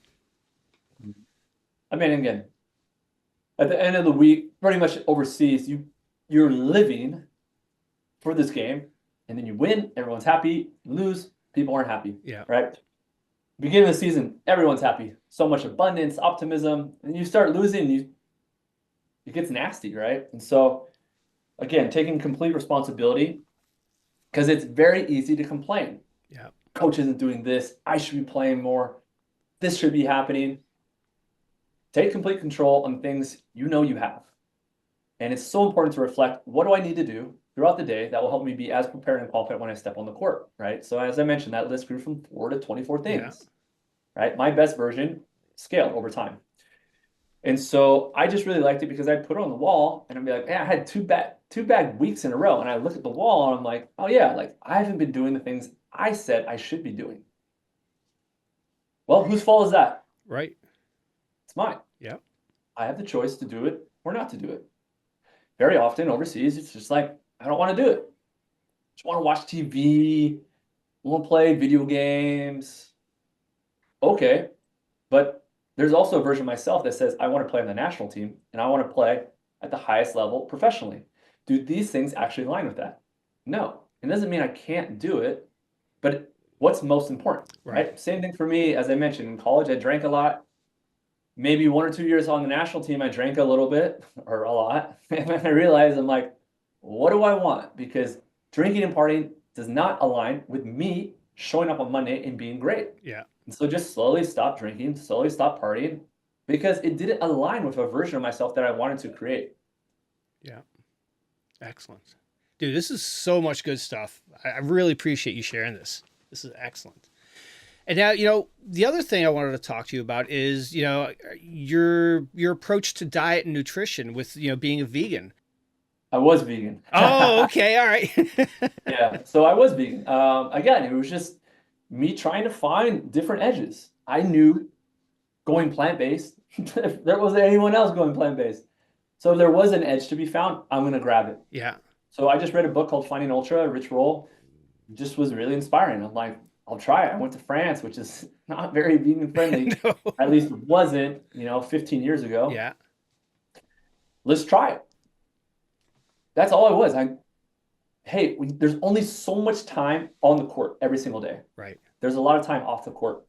I mean, again, at the end of the week, pretty much overseas, you're living for this game, and then you win, everyone's happy. You lose, people aren't happy. Yeah. Right? Beginning of the season, everyone's happy. So much abundance, optimism, and you start losing, it gets nasty, right? And so, again, taking complete responsibility, because it's very easy to complain. Yeah. Coach isn't doing this. I should be playing more. This should be happening. Take complete control on things you have. And it's so important to reflect, what do I need to do throughout the day that will help me be as prepared and confident when I step on the court, right? So as I mentioned, that list grew from 4 to 24 things, right? My best version scaled over time. And so I just really liked it because I'd put it on the wall and I'd be like, I had two bad weeks in a row. And I look at the wall and I'm like, oh yeah, like I haven't been doing the things I said I should be doing. Well, whose fault is that? Right. It's mine. Yeah. I have the choice to do it or not to do it. Very often overseas, it's just like, I don't want to do it. I just want to watch TV, want to play video games. Okay, but there's also a version of myself that says, I want to play on the national team and I want to play at the highest level professionally. Do these things actually align with that? No. It doesn't mean I can't do it, but what's most important, right? Same thing for me, as I mentioned, in college, I drank a lot. Maybe 1 or 2 years on the national team, I drank a little bit or a lot. And then I realized, I'm like, what do I want? Because drinking and partying does not align with me showing up on Monday and being great. Yeah. And so just slowly stop drinking, slowly stop partying, because it didn't align with a version of myself that I wanted to create. Yeah. Excellent. Dude, this is so much good stuff. I really appreciate you sharing this. This is excellent. And now, the other thing I wanted to talk to you about is, your approach to diet and nutrition with, being a vegan. I was vegan. Oh, okay. All right. Yeah. So I was vegan. Again, it was just me trying to find different edges. I knew going plant-based, if there wasn't anyone else going plant-based. So if there was an edge to be found, I'm going to grab it. Yeah. So I just read a book called Finding Ultra, Rich Roll. It just was really inspiring. I'm like, I'll try it. I went to France, which is not very vegan friendly. No. At least it wasn't, 15 years ago. Yeah. Let's try it. That's all I was. There's only so much time on the court every single day. Right. There's a lot of time off the court.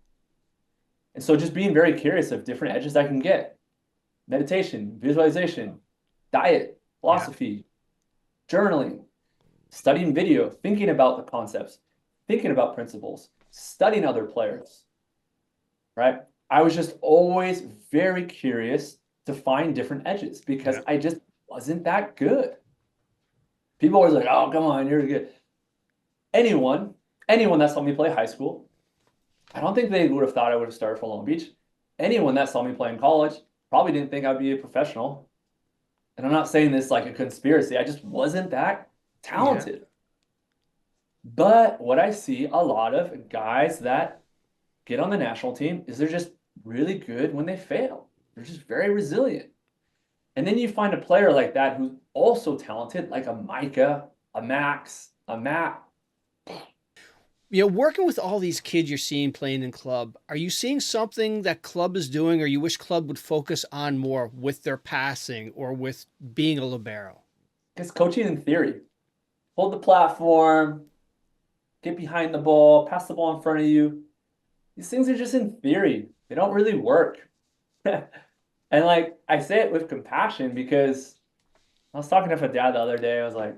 And so just being very curious of different edges I can get. Meditation, visualization, diet, philosophy, journaling, studying video, thinking about the concepts, thinking about principles, studying other players, right? I was just always very curious to find different edges because I just wasn't that good. People always like, oh, come on, you're good. Anyone that saw me play high school, I don't think they would have thought I would have started for Long Beach. Anyone that saw me play in college probably didn't think I'd be a professional. And I'm not saying this like a conspiracy. I just wasn't that talented. But what I see a lot of guys that get on the national team is they're just really good when they fail. They're just very resilient. And then you find a player like that who's also talented, like a Micah, a Max, a Matt. Working with all these kids you're seeing playing in club, are you seeing something that club is doing, or you wish club would focus on more with their passing or with being a libero? It's coaching in theory. Hold the platform, get behind the ball, pass the ball in front of you. These things are just in theory. They don't really work. And like, I say it with compassion because I was talking to a dad the other day. I was like,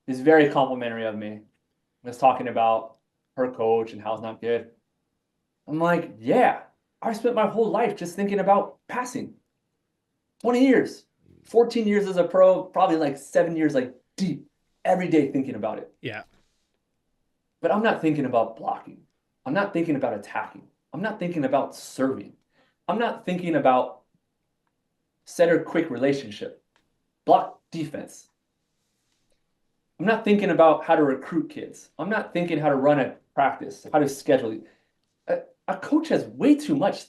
he's very complimentary of me. I was talking about her coach and how it's not good. I'm like, yeah, I spent my whole life just thinking about passing. 20 years, 14 years as a pro, probably like 7 years, like deep, every day thinking about it. Yeah. But I'm not thinking about blocking. I'm not thinking about attacking. I'm not thinking about serving. I'm not thinking about setter quick relationship, block defense. I'm not thinking about how to recruit kids. I'm not thinking how to run a practice, how to schedule it. A coach has way too much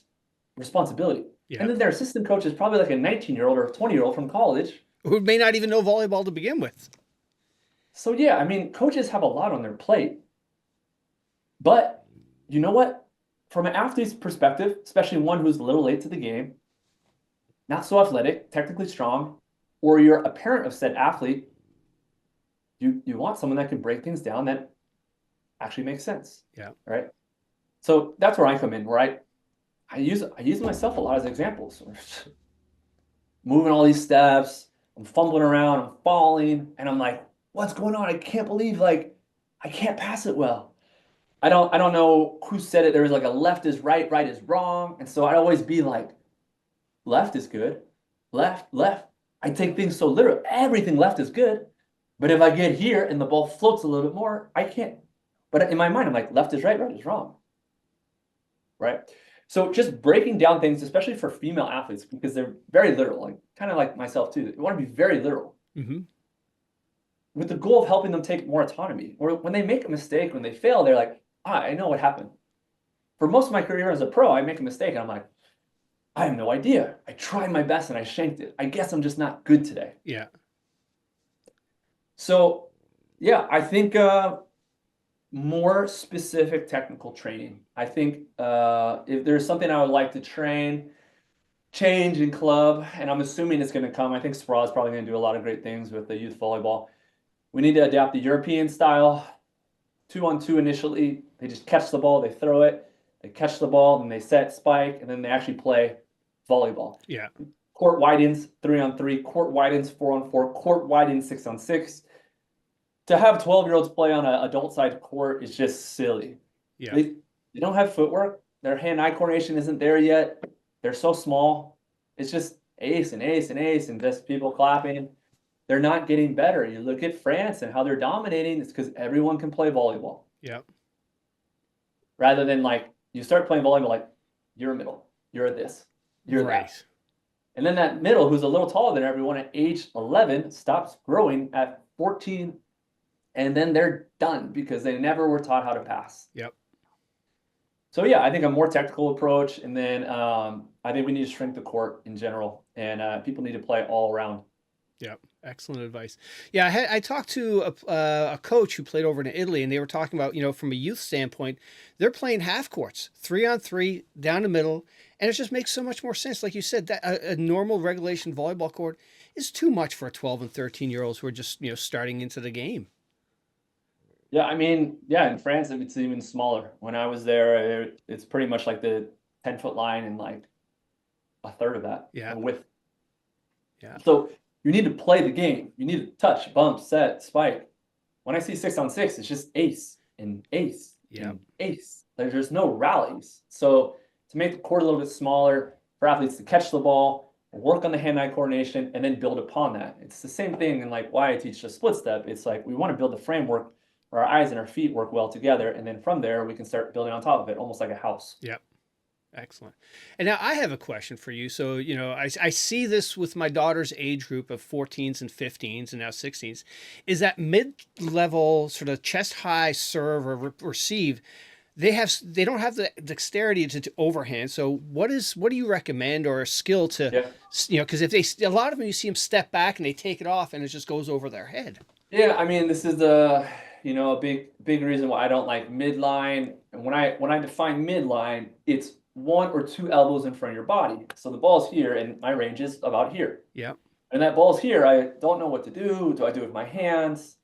responsibility. Yeah. And then their assistant coach is probably like a 19-year-old or a 20-year-old from college Who may not even know volleyball to begin with. So yeah, I mean, coaches have a lot on their plate. But you know what? From an athlete's perspective, especially one who's a little late to the game, not so athletic, technically strong, or you're a parent of said athlete, you want someone that can break things down that actually makes sense. Yeah. Right. So that's where I come in, where I use myself a lot as examples. Moving all these steps, I'm fumbling around, I'm falling, and I'm like, what's going on? I can't believe like I can't pass it well. I don't know who said it. There was like a left is right, right is wrong. And so I'd always be like, left is good, left, left. I take things so literal. Everything left is good. But if I get here and the ball floats a little bit more, I can't. But in my mind, I'm like, left is right, right is wrong. Right? So just breaking down things, especially for female athletes, because they're very literal, like kind of like myself too. They want to be very literal. Mm-hmm. With the goal of helping them take more autonomy. Or when they make a mistake, when they fail, they're like, I know what happened. For most of my career as a pro, I make a mistake and I'm like, I have no idea. I tried my best and I shanked it. I guess I'm just not good today. Yeah. So, yeah, I think more specific technical training. I think if there's something I would like to change in club, and I'm assuming it's going to come. I think Sproul is probably going to do a lot of great things with the youth volleyball. We need to adapt the European style, 2-on-2 initially. They just catch the ball, they throw it, they catch the ball, and they set, spike, and then they actually play volleyball. Yeah. Court widens 3-on-3, court widens 4-on-4, court widens 6-on-6. To have 12-year-olds play on an adult side court is just silly. Yeah. They don't have footwork. Their hand-eye coordination isn't there yet. They're so small. It's just ace and ace and ace and just people clapping. They're not getting better. You look at France and how they're dominating. It's because everyone can play volleyball. Yeah. Rather than like, you start playing volleyball like, you're a middle, you're a this, you're right. that. And then that middle, who's a little taller than everyone at age 11, stops growing at 14, and then they're done because they never were taught how to pass. Yep. So yeah, I think a more technical approach, and then I think we need to shrink the court in general, and people need to play all around. Yeah, excellent advice. Yeah, I talked to a coach who played over in Italy, and they were talking about, from a youth standpoint, they're playing half courts, 3-on-3, down the middle, and it just makes so much more sense. Like you said, that a normal regulation volleyball court is too much for 12 and 13-year-olds who are just starting into the game. Yeah, I mean, yeah, in France it's even smaller. When I was there, it's pretty much like the 10-foot line and like a third of that. Yeah. Width. Yeah. So you need to play the game. You need to touch, bump, set, spike. When I see 6-on-6, it's just ace and ace and ace. There's no rallies. So to make the court a little bit smaller for athletes to catch the ball, work on the hand-eye coordination, and then build upon that. It's the same thing in like why I teach the split step. It's like we want to build the framework where our eyes and our feet work well together, and then from there we can start building on top of it, almost like a house. Yep. Excellent. And now I have a question for you. So, you know, I see this with my daughter's age group of 14s and 15s and now 16s, is that mid-level sort of chest high serve or receive. They don't have the dexterity to overhand. So what do you recommend, or a skill to, you know, because if a lot of them, you see them step back and they take it off and it just goes over their head. Yeah. I mean, this is the, you know, a big reason why I don't like midline. And when I define midline, it's 1 or 2 elbows in front of your body. So the ball's here and my range is about here. Yeah. And that ball's here. I don't know what to do. Do I do it with my hands?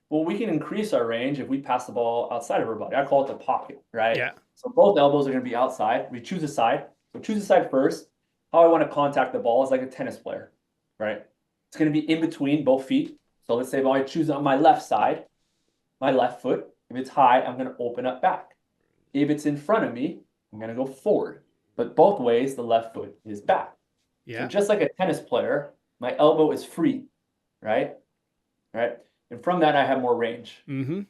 Well, we can increase our range if we pass the ball outside of our body. I call it the pocket, right? Yeah. So both elbows are going to be outside. We choose a side. So choose a side first. How I want to contact the ball is like a tennis player, right? It's going to be in between both feet. So let's say if I choose on my left side, my left foot, if it's high, I'm going to open up back. If it's in front of me, I'm going to go forward. But both ways, the left foot is back. Yeah. So just like a tennis player, my elbow is free, right? Right? And from that, I have more range. Mm-hmm.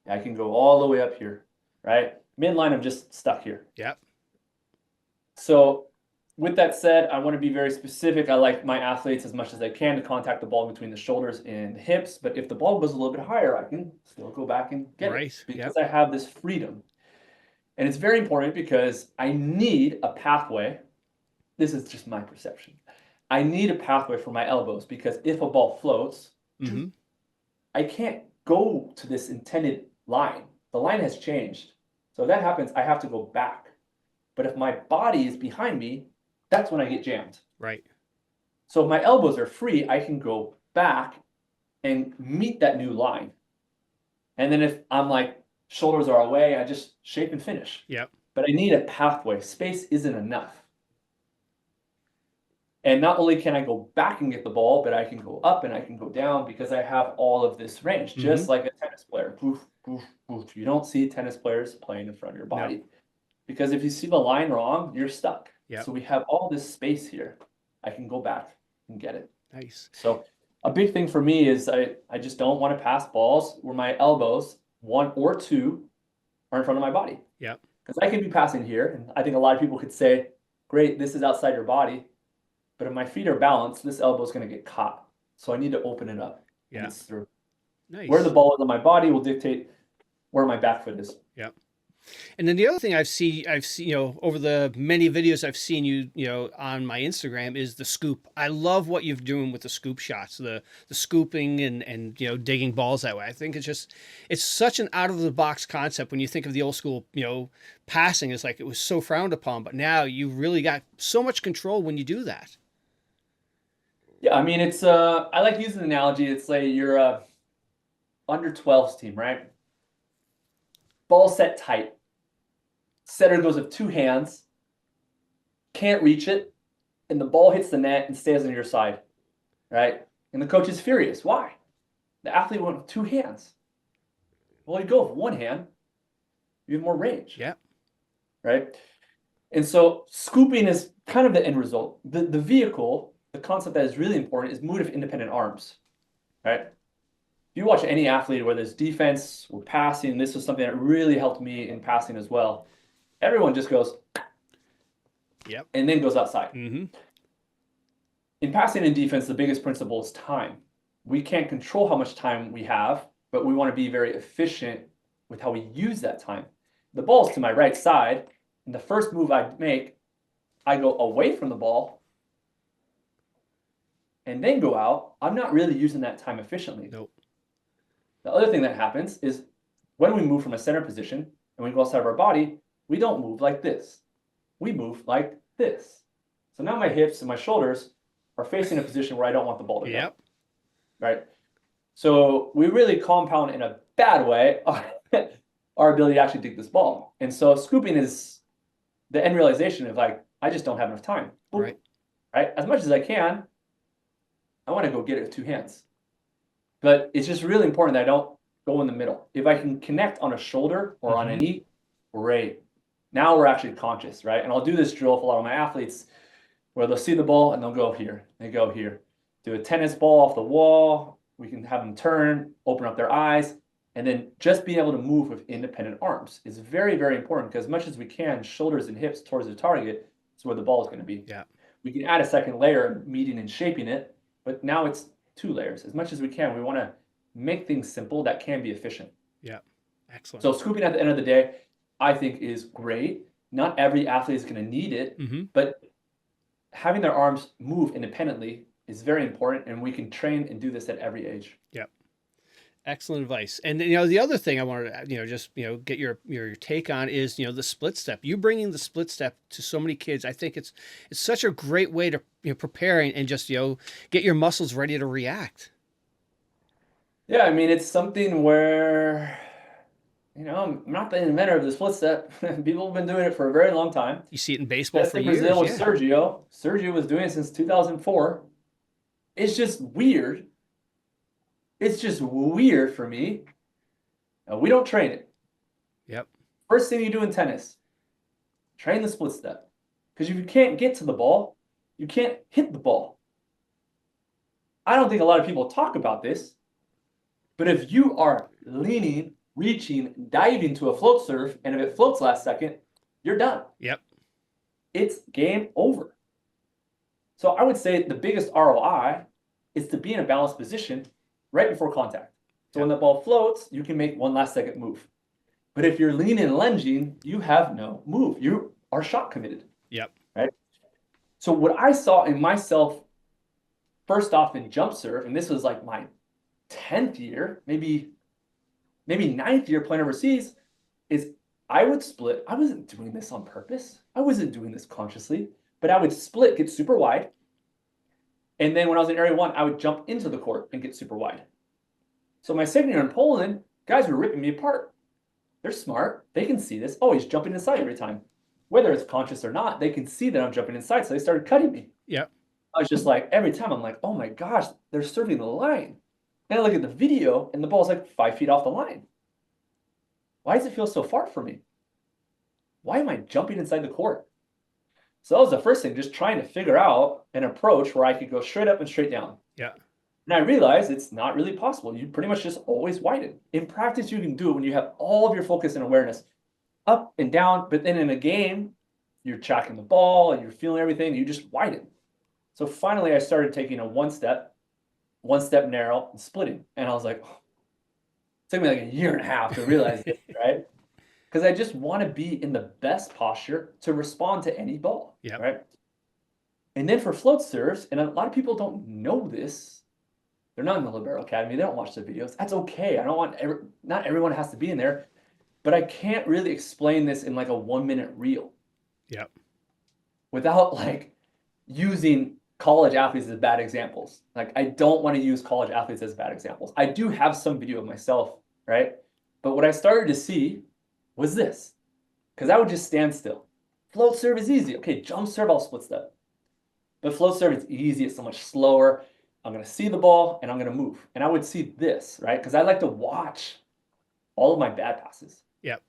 I can go all the way up here, right? Midline, I'm just stuck here. Yep. So with that said, I want to be very specific. I like my athletes as much as I can to contact the ball between the shoulders and the hips. But if the ball goes a little bit higher, I can still go back and get it because I have this freedom. And it's very important because I need a pathway. This is just my perception. I need a pathway for my elbows because if a ball floats, I can't go to this intended line. The line has changed. So if that happens, I have to go back. But if my body is behind me, that's when I get jammed. Right. So if my elbows are free, I can go back and meet that new line. And then if I'm like, shoulders are away, I just shape and finish. Yep. But I need a pathway. Space isn't enough. And not only can I go back and get the ball, but I can go up and I can go down because I have all of this range, just like a tennis player. Poof, poof, poof. You don't see tennis players playing in front of your body because if you see the line wrong, you're stuck. Yep. So we have all this space here. I can go back and get it. Nice. So a big thing for me is I just don't want to pass balls where my elbows, 1 or 2, are in front of my body. Yeah. Because I can be passing here, and I think a lot of people could say, great, this is outside your body. But if my feet are balanced, this elbow is going to get caught. So I need to open it up. Yeah. It's through. Nice. Where the ball is on my body will dictate where my back foot is. Yeah. And then the other thing I've seen, you know, over the many videos I've seen you know, on my Instagram is the scoop. I love what you're doing with the scoop shots, the scooping and, you know, digging balls that way. I think it's such an out of the box concept when you think of the old school, you know, passing is like, it was so frowned upon, but now you really got so much control when you do that. Yeah. I mean, it's, I like using the analogy. It's like you're a under 12s team, right? Ball set tight. Setter goes with 2 hands, can't reach it, and the ball hits the net and stays on your side, right? And the coach is furious. Why? The athlete went with 2 hands. Well, you go with 1 hand, you have more range. Yeah. Right? And so scooping is kind of the end result. The vehicle, the concept that is really important is movement of independent arms, right? If you watch any athlete, whether it's defense or passing, this was something that really helped me in passing as well. Everyone just goes, and then goes outside. In passing and defense, the biggest principle is time. We can't control how much time we have, but we want to be very efficient with how we use that time. The ball's to my right side, and the first move I make, I go away from the ball and then go out. I'm not really using that time efficiently. Nope. The other thing that happens is when we move from a center position and we go outside of our body, we don't move like this. We move like this. So now my hips and my shoulders are facing a position where I don't want the ball to go. Right? So we really compound in a bad way our ability to actually dig this ball. And so scooping is the end realization of like, I just don't have enough time. Boop. Right? As much as I can, I want to go get it with 2 hands. But it's just really important that I don't go in the middle. If I can connect on a shoulder or on a knee, great. Now we're actually conscious, right? And I'll do this drill for a lot of my athletes. where they'll see the ball and they'll go here. They go here. Do a tennis ball off the wall. We can have them turn, open up their eyes, and then just being able to move with independent arms is very, very important because as much as we can, shoulders and hips towards the target is where the ball is going to be. Yeah. We can add a second layer of meeting and shaping it, but now it's 2 layers. As much as we can, we want to make things simple that can be efficient. Yeah. Excellent. So scooping at the end of the day, I think is great. Not every athlete is going to need it, but having their arms move independently is very important, and we can train and do this at every age. Yep. Excellent advice. And the other thing I wanted to just get your take on is the split step. You bringing the split step to so many kids, I think it's such a great way to prepare and just get your muscles ready to react. Yeah, I mean, it's something where I'm not the inventor of the split step. People have been doing it for a very long time. You see it in baseball for years. Brazil with Sergio. Sergio was doing it since 2004. It's just weird. It's just weird for me. We don't train it. Yep. First thing you do in tennis, train the split step. Because if you can't get to the ball, you can't hit the ball. I don't think a lot of people talk about this, but if you are leaning, reaching, diving to a float serve, and if it floats last second, you're done. Yep. It's game over. So I would say the biggest ROI is to be in a balanced position right before contact. So when the ball floats, you can make 1 last second move. But if you're leaning and lunging, you have no move. You are shot committed. Yep. Right? So what I saw in myself, first off in jump serve, and this was like my 10th year, maybe 9th year playing overseas, is I would split. I wasn't doing this on purpose. I wasn't doing this consciously, but I would split, get super wide. And then when I was in area 1, I would jump into the court and get super wide. So my second year in Poland, guys were ripping me apart. They're smart. They can see this. Oh, he's jumping inside every time. Whether it's conscious or not, they can see that I'm jumping inside, so they started cutting me. Yeah. I was just like, every time I'm like, oh my gosh, they're serving the line. And I look at the video, and the ball's like 5 feet off the line. Why does it feel so far from me? Why am I jumping inside the court? So that was the first thing, just trying to figure out an approach where I could go straight up and straight down. Yeah. And I realized it's not really possible. You pretty much just always widen. In practice, you can do it when you have all of your focus and awareness up and down, but then in a game, you're tracking the ball and you're feeling everything, you just widen. So finally, I started taking a one step narrow, and splitting. And I was like, oh, it took me like a year and a half to realize it, right? Because I just want to be in the best posture to respond to any ball, right? And then for float serves, and a lot of people don't know this, they're not in the Libero Academy, they don't watch the videos. That's okay. Not everyone has to be in there, but I can't really explain this in like a 1-minute reel. Yep. Without like using college athletes as bad examples. Like I don't want to use college athletes as bad examples. I do have some video of myself, right? But what I started to see was this, because I would just stand still. Float serve is easy. Okay, jump serve, I'll split step. But float serve is easy. It's so much slower. I'm going to see the ball and I'm going to move. And I would see this, right? Because I like to watch all of my bad passes. Yep.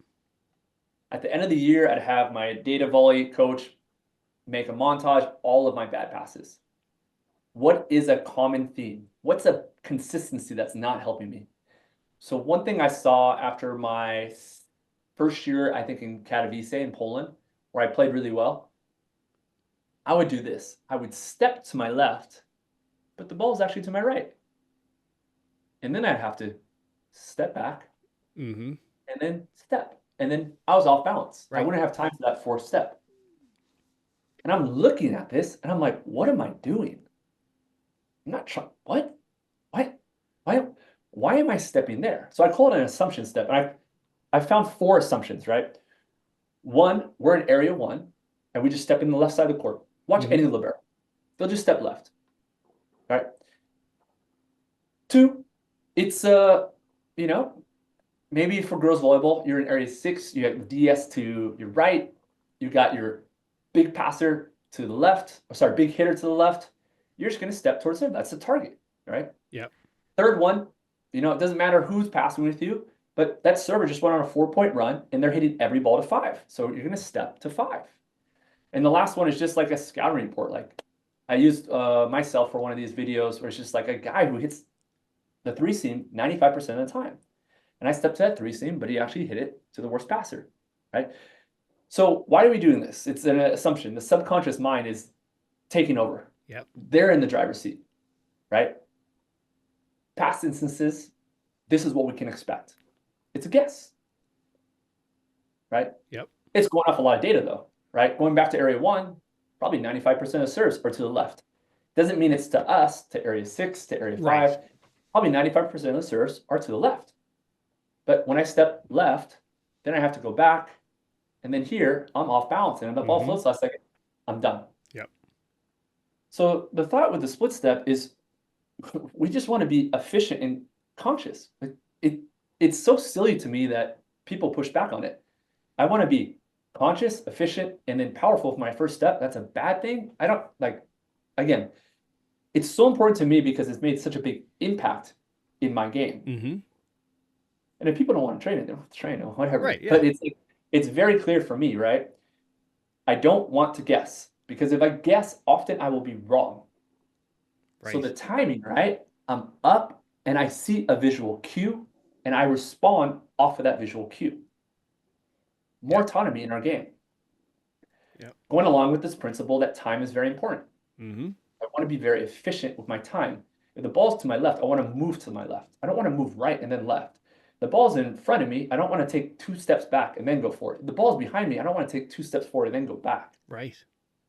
At the end of the year, I'd have my data volley coach make a montage, all of my bad passes. What is a common theme? What's a consistency that's not helping me? So one thing I saw after my first year, I think in Katowice in Poland, where I played really well, I would do this. I would step to my left, but the ball is actually to my right. And then I'd have to step back and then step. And then I was off balance. Right. I wouldn't have time for that 4th step. And I'm looking at this and I'm like, what am I doing? I'm not trying, what? Why am I stepping there? So I call it an assumption step. And I found 4 assumptions, right? 1, we're in area 1 and we just step in the left side of the court. Watch any libero. They'll just step left. Right? 2, it's maybe for girls volleyball, you're in area 6, you have DS to your right, you got your big passer to the left, big hitter to the left. You're just going to step towards them. That's the target, right? Yep. 3rd one, it doesn't matter who's passing with you, but that server just went on a 4-point run and they're hitting every ball to 5. So you're going to step to 5. And the last one is just like a scouting report. Like I used myself for one of these videos where it's just like a guy who hits the three seam 95% of the time. And I stepped to that three seam, but he actually hit it to the worst passer, right? So why are we doing this? It's an assumption. The subconscious mind is taking over. Yep. They're in the driver's seat, right? Past instances, this is what we can expect. It's a guess, right? Yep. It's going off a lot of data though, right? Going back to area 1, probably 95% of serves are to the left. Doesn't mean it's to us, to area 6, to area 5. Right. Probably 95% of the serves are to the left. But when I step left, then I have to go back. And then here, I'm off balance. And if the ball floats last second, I'm done. Yep. So the thought with the split step is we just want to be efficient and conscious. It's so silly to me that people push back on it. I want to be conscious, efficient, and then powerful for my first step. That's a bad thing. I don't like, again, it's so important to me because it's made such a big impact in my game. And if people don't want to train it, they don't have to train it, whatever. Right, yeah. But it's very clear for me, right? I don't want to guess because if I guess, often I will be wrong. Right. So the timing, right? I'm up and I see a visual cue and I respond off of that visual cue. More autonomy in our game. Going along with this principle that time is very important. I want to be very efficient with my time. If the ball's to my left, I want to move to my left. I don't want to move right and then left. The ball's in front of me. I don't want to take 2 steps back and then go for it. The ball's behind me. I don't want to take 2 steps forward and then go back. Right.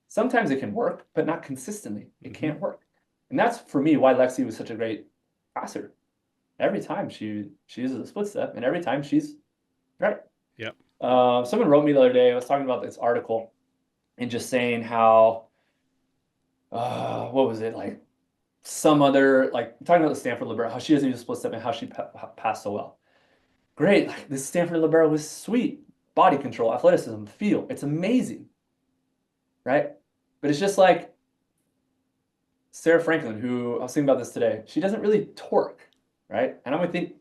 Sometimes it can work, but not consistently. It can't work. And that's, for me, why Lexi was such a great passer. Every time she uses a split step, and every time she's right. Yep. Someone wrote me the other day. I was talking about this article and just saying how, what was it, like some other, like talking about the Stanford Libero, how she doesn't use a split step and how she passed so well. Great. Like, this Stanford Libero was sweet. Body control, athleticism, feel. It's amazing. Right? But it's just like Sarah Franklin, who I was thinking about this today. She doesn't really torque, right? And I would think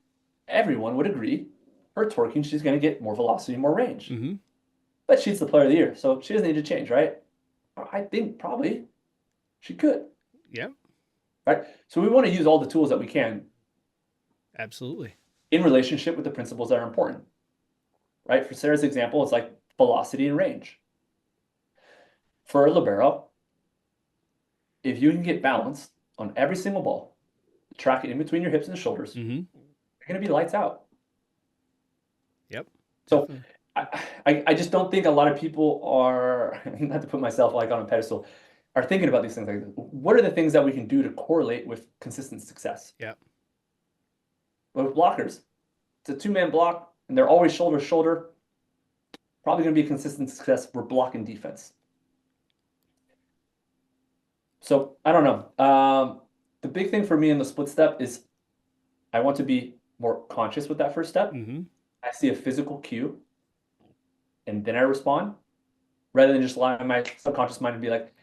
everyone would agree her torquing, she's going to get more velocity, more range. But she's the player of the year, so she doesn't need to change, right? I think probably she could. Yeah. Right? So we want to use all the tools that we can. Absolutely. In relationship with the principles that are important, right? For Sarah's example, it's like velocity and range. For a libero, if you can get balanced on every single ball, track it in between your hips and the shoulders, you're going to be lights out. Yep. So I just don't think a lot of people are, not to put myself like on a pedestal, are thinking about these things like, what are the things that we can do to correlate with consistent success? Yeah. But with blockers, it's a 2-man block, and they're always shoulder to shoulder. Probably going to be a consistent success. We're blocking defense. So I don't know. The big thing for me in the split step is I want to be more conscious with that first step. I see a physical cue, and then I respond, rather than just allowing my subconscious mind to be like,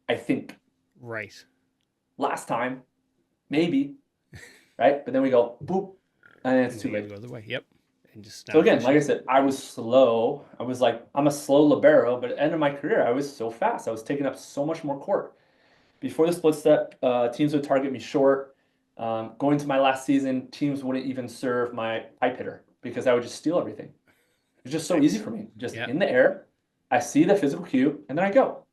I think. Right. Last time, maybe. Right? But then we go, boop, and then it's too late. Go the other way. Yep. And just So again, like I said, I was slow. I was like, I'm a slow libero, but at the end of my career, I was so fast. I was taking up so much more court. Before the split step, teams would target me short. Going to my last season, teams wouldn't even serve my pipe hitter because I would just steal everything. It's just so easy for me. Just in the air, I see the physical cue, and then I go.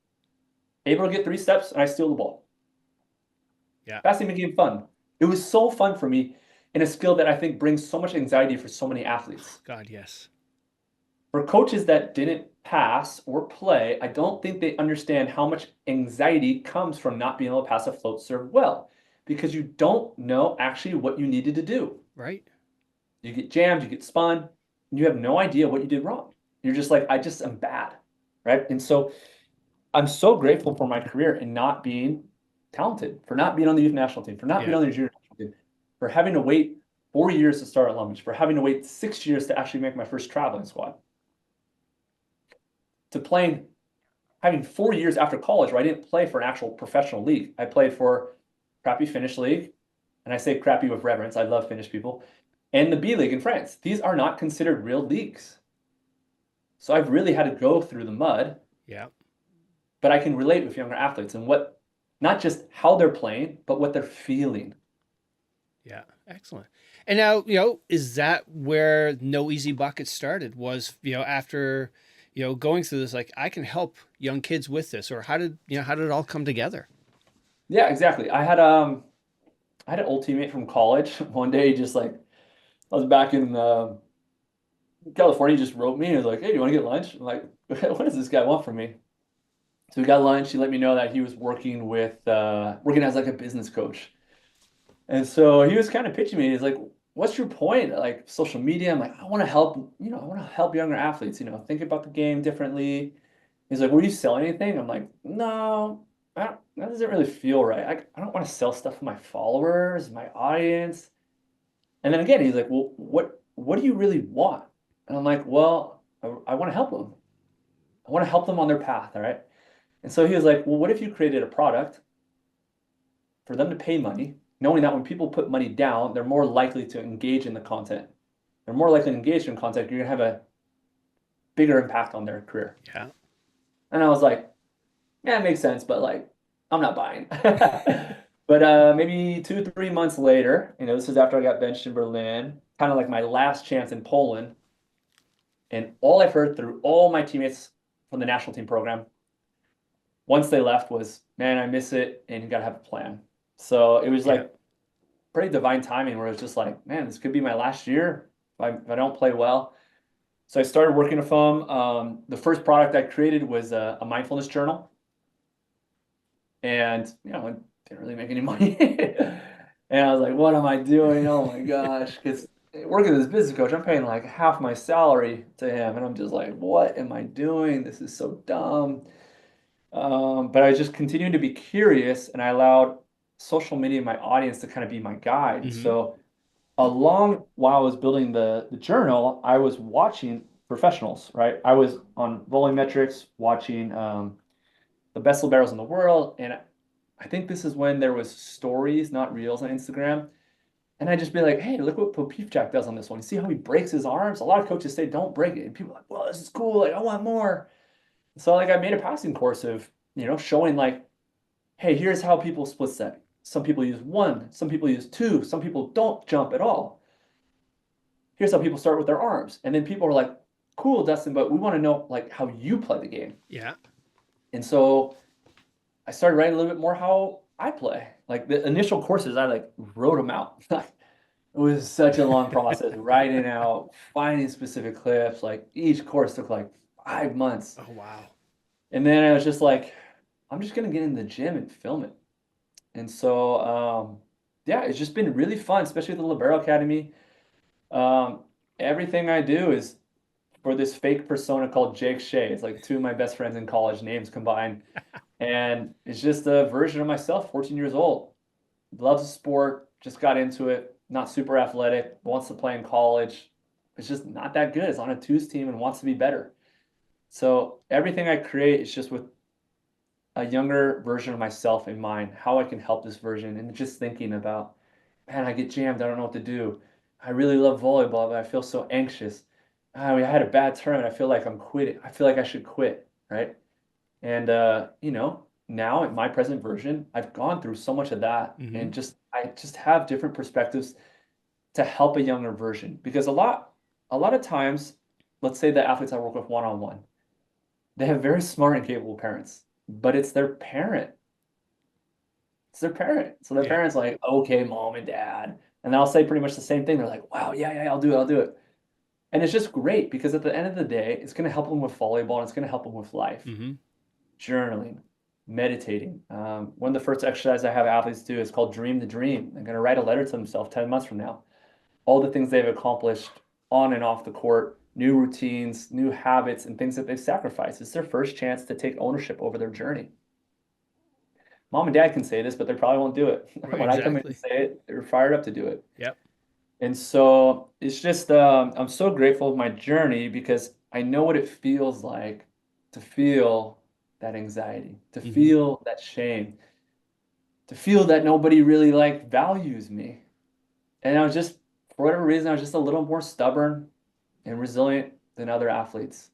Able to get 3 steps, and I steal the ball. Yeah. Passing became fun. It was so fun for me, and a skill that I think brings so much anxiety for so many athletes. God, yes. For coaches that didn't pass or play, I don't think they understand how much anxiety comes from not being able to pass a float serve well, because you don't know actually what you needed to do. Right. You get jammed, you get spun, and you have no idea what you did wrong. You're just like, I just am bad, right? And so I'm so grateful for my career and not being talented, for not being on the youth national team, for not being on the junior national team, for having to wait 4 years to start at Long Beach, for having to wait 6 years to actually make my first traveling squad, to playing, having 4 years after college where I didn't play for an actual professional league. I played for crappy Finnish league, and I say crappy with reverence. I love Finnish people, and the B League in France. These are not considered real leagues. So I've really had to go through the mud. Yeah. but I can relate with younger athletes and what, not just how they're playing, but what they're feeling. Yeah, excellent. And now, is that where NoEZBUCKETS started? Was, after, going through this, like, I can help young kids with this, or how did it all come together? Yeah, exactly. I had an old teammate from college. One day, just like I was back in California, he just wrote me and was like, "Hey, do you want to get lunch?" I'm like, "What does this guy want from me?" So we got lunch. He let me know that he was working as like a business coach. And so he was kind of pitching me. He's like, "What's your point? Like social media?" I'm like, "I want to help, I want to help younger athletes, think about the game differently." He's like, "Were you selling anything?" I'm like, "No, that doesn't really feel right. I don't want to sell stuff to my followers, my audience." And then again, he's like, "Well, what do you really want?" And I'm like, "Well, I want to help them. I want to help them on their path, all right?" And so he was like, "Well, what if you created a product for them to pay money, knowing that when people put money down, they're more likely to engage in the content. They're more likely to engage in content. You're gonna have a bigger impact on their career." Yeah. And I was like, "Yeah, it makes sense, but like, I'm not buying." But maybe 2, 3 months later, this is after I got benched in Berlin, kind of like my last chance in Poland. And all I've heard through all my teammates from the national team program, once they left, was, "Man, I miss it, and you got to have a plan." So it was Yeah. like pretty divine timing where it was just like, man, this could be my last year if I don't play well. So I started working with them. The first product I created was a mindfulness journal. And, it didn't really make any money. And I was like, what am I doing? Oh my gosh. Because working as a business coach, I'm paying like half my salary to him. And I'm just like, what am I doing? This is so dumb. But I just continued to be curious, and I allowed social media, my audience, to kind of be my guide. Mm-hmm. So along while I was building the journal, I was watching professionals, right? I was on Volumetrics watching the best liberos in the world. And I think this is when there was stories, not reels on Instagram. And I'd just be like, "Hey, look what Popivchak does on this one. You see how he breaks his arms?" A lot of coaches say, "Don't break it." And people are like, "Well, this is cool. Like, I want more." So like I made a passing course of, showing like, hey, here's how people split set. Some people use one, some people use two, some people don't jump at all. Here's how people start with their arms. And then people are like, "Cool, Dustin, but we want to know like how you play the game." Yeah. And so I started writing a little bit more how I play. Like the initial courses, I like wrote them out. It was such a long process, writing out, finding specific clips. Like each course took like 5 months. Oh, wow. And then I was just like, I'm just gonna get in the gym and film it. And so yeah, it's just been really fun, especially with the Libero Academy. Um, Everything I do is for this fake persona called Jake Shea. It's like two of my best friends in college, names combined. And it's just a version of myself, 14 years old. Loves the sport, just got into it, not super athletic, wants to play in college. It's just not that good. It's on a twos team and wants to be better. So everything I create is just with a younger version of myself in mind, how I can help this version, and just thinking about, man, I get jammed, I don't know what to do. I really love volleyball, but I feel so anxious. I had a bad tournament. I feel like I'm quitting. I feel like I should quit, right? And now in my present version, I've gone through so much of that, Mm-hmm. and I just have different perspectives to help a younger version. Because a lot of times, let's say the athletes I work with one-on-one, they have very smart and capable parents, but it's their parent. It's their parent. So their Yeah. parents like, "Okay, mom and dad." And I'll say pretty much the same thing. They're like, "Wow, yeah, yeah, I'll do it, I'll do it." And it's just great because at the end of the day, it's going to help them with volleyball, and it's going to help them with life. Mm-hmm. Journaling, meditating. One of the first exercises I have athletes do is called Dream the Dream. They're going to write a letter to themselves 10 months from now. All the things they've accomplished on and off the court, new routines, new habits, and things that they've sacrificed. It's their first chance to take ownership over their journey. Mom and dad can say this, but they probably won't do it. Right, When I come in and exactly. say it, they're fired up to do it. Yep. And so it's just, I'm so grateful of my journey because I know what it feels like to feel that anxiety, to Mm-hmm. feel that shame, to feel that nobody really like values me. And I was just, for whatever reason, I was just a little more stubborn and resilient than other athletes.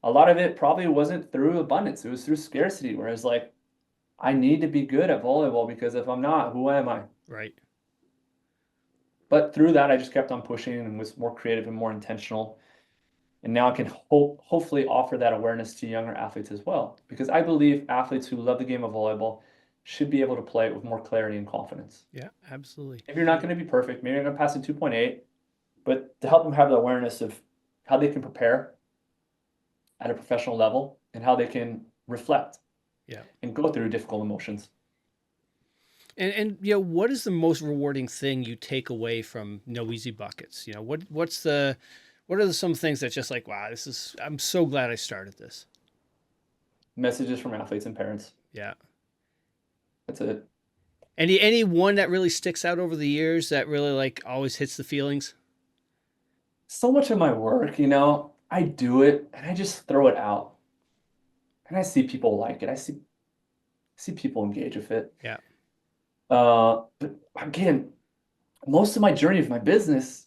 a lot of it probably wasn't through abundance. It was through scarcity, whereas like, I need to be good at volleyball because if I'm not, who am I? Right. But through that, I just kept on pushing and was more creative and more intentional. And now I can hopefully offer that awareness to younger athletes as well, because I believe athletes who love the game of volleyball should be able to play it with more clarity and confidence. Yeah, absolutely. Maybe you're not going to be perfect. Maybe you're going to pass in 2.8, but to help them have the awareness of how they can prepare at a professional level and how they can reflect and go through difficult emotions. And you know, what is the most rewarding thing you take away from NOEZY Buckets? You know, what are some things that just like, wow, I'm so glad I started this. Messages from athletes and parents. Yeah. That's it. Any one that really sticks out over the years that really like always hits the feelings? So much of my work, I do it and I just throw it out. And I see people like it. I see people engage with it. Yeah. But again, most of my journey of my business,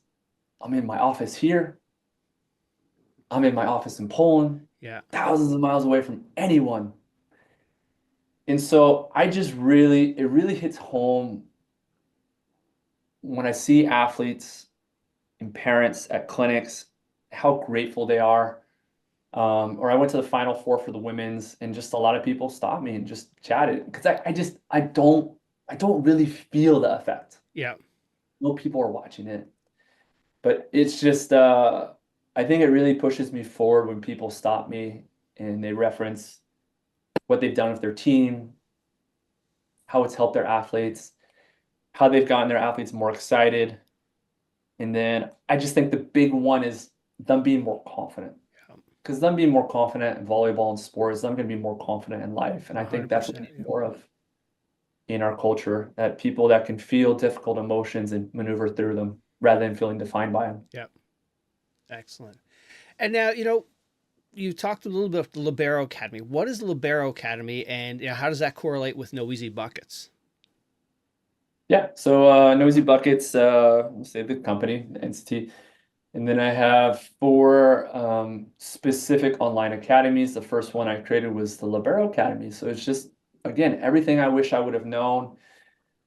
I'm in my office here. I'm in my office in Poland. Yeah. Thousands of miles away from anyone. And so it really hits home when I see athletes and parents at clinics, how grateful they are. Or I went to the Final Four for the women's, and just a lot of people stopped me and just chatted because I don't really feel the effect. Yeah. No people are watching it, but it's just I think it really pushes me forward when people stop me and they reference what they've done with their team, how it's helped their athletes, how they've gotten their athletes more excited. And then I just think the big one is them being more confident. Because them being more confident in volleyball and sports, them going to be more confident in life. And I think that's what we need more of in our culture, that people that can feel difficult emotions and maneuver through them rather than feeling defined by them. Yeah. Excellent. And now, you talked a little bit about the Libero Academy. What is the Libero Academy, and how does that correlate with NOEZY Buckets? Yeah, so NOEZY Buckets, let's say the company, the entity. And then I have 4 specific online academies. The first one I created was the Libero Academy. So it's just, again, everything I wish I would have known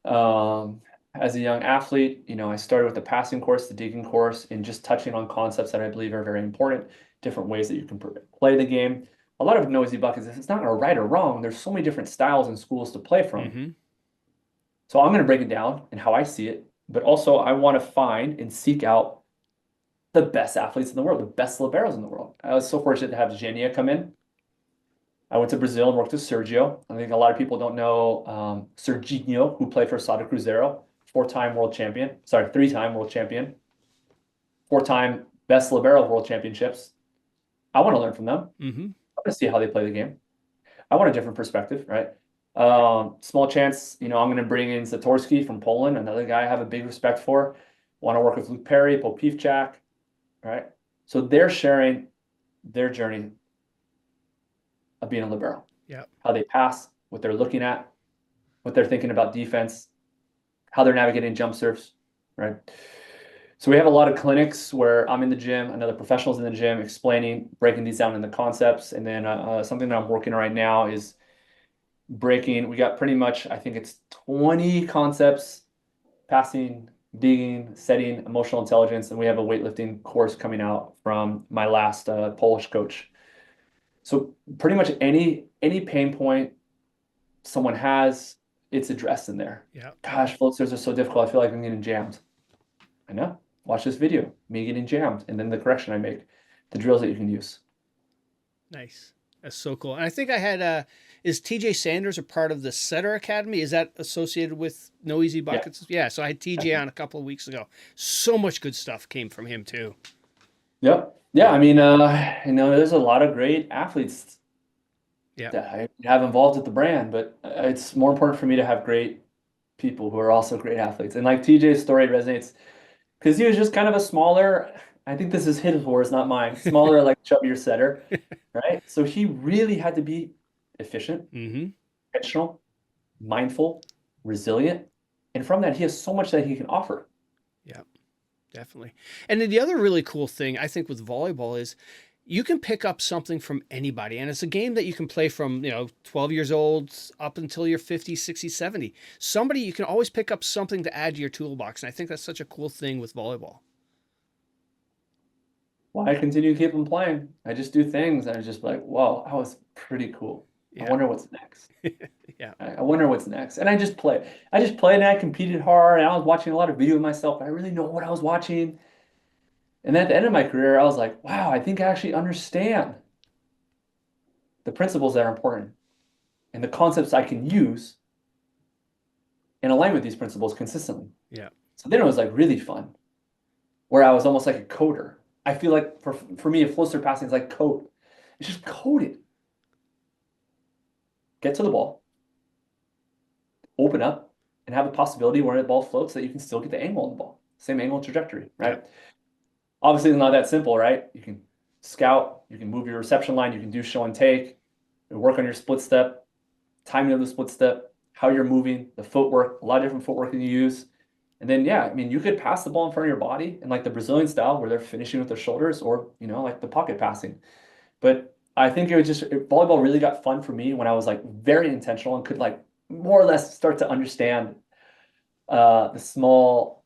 as a young athlete. I started with the passing course, the digging course, and just touching on concepts that I believe are very important, different ways that you can play the game. A lot of NOEZY Buckets, it's not a right or wrong. There's so many different styles and schools to play from. Mm-hmm. So I'm going to break it down and how I see it, but also I want to find and seek out the best athletes in the world, the best liberos in the world. I was so fortunate to have Genia come in. I went to Brazil and worked with Sergio. I think a lot of people don't know Serginho, who played for Sada Cruzeiro, 4-time world champion. Sorry, 3-time world champion. 4-time best libero world championships. I want to learn from them. Mm-hmm. I want to see how they play the game. I want a different perspective, right? Small chance, I'm going to bring in Zatorski from Poland, another guy I have a big respect for. Want to work with Luke Perry, Popivchak, right? So they're sharing their journey of being a libero. Yeah. How they pass, what they're looking at, what they're thinking about defense, how they're navigating jump serves, right? So we have a lot of clinics where I'm in the gym, another professional's in the gym explaining, breaking these down into concepts. And then something that I'm working on right now is we got pretty much, I think it's 20 concepts, passing, digging, setting, emotional intelligence, and we have a weightlifting course coming out from my last Polish coach. So pretty much any pain point someone has, it's addressed in there. Yeah. Gosh, floaters are so difficult. I feel like I'm getting jammed. I know. Watch this video, me getting jammed, and then the correction I make, the drills that you can use. Nice. That's so cool. And I think I had is TJ Sanders a part of the Setter Academy? Is that associated with NOEZY Buckets? Yeah. So I had TJ on a couple of weeks ago. So much good stuff came from him too. Yep. Yeah. I mean, there's a lot of great athletes that I have involved with the brand, but it's more important for me to have great people who are also great athletes. And like TJ's story resonates because he was just kind of a smaller, I think this is his words, not mine, smaller, like chubbier setter, right? So he really had to be efficient, intentional, mindful, resilient. And from that, he has so much that he can offer. Yeah, definitely. And then the other really cool thing I think with volleyball is, you can pick up something from anybody. And it's a game that you can play from, 12 years old up until you're 50, 60, 70. Somebody, you can always pick up something to add to your toolbox. And I think that's such a cool thing with volleyball. Well, I continue to keep them playing. I just do things and I just like, whoa, that was pretty cool. I Yeah. wonder what's next. Yeah. I wonder what's next. And I just play. I just played and I competed hard. And I was watching a lot of video of myself. But I really know what I was watching. And then at the end of my career, I was like, wow, I think I actually understand the principles that are important and the concepts I can use and align with these principles consistently. Yeah. So then it was like really fun, where I was almost like a coder. I feel like for me, a flow start passing is like code. It's just coded. Get to the ball, open up, and have a possibility where the ball floats that you can still get the angle on the ball. Same angle and trajectory, right? Yeah. Obviously, it's not that simple, right? You can scout, you can move your reception line, you can do show and take, you work on your split step, timing of the split step, how you're moving, the footwork, a lot of different footwork that you use. And then, yeah, I mean, you could pass the ball in front of your body in like the Brazilian style where they're finishing with their shoulders or, like the pocket passing. But I think volleyball really got fun for me when I was like very intentional and could like more or less start to understand the small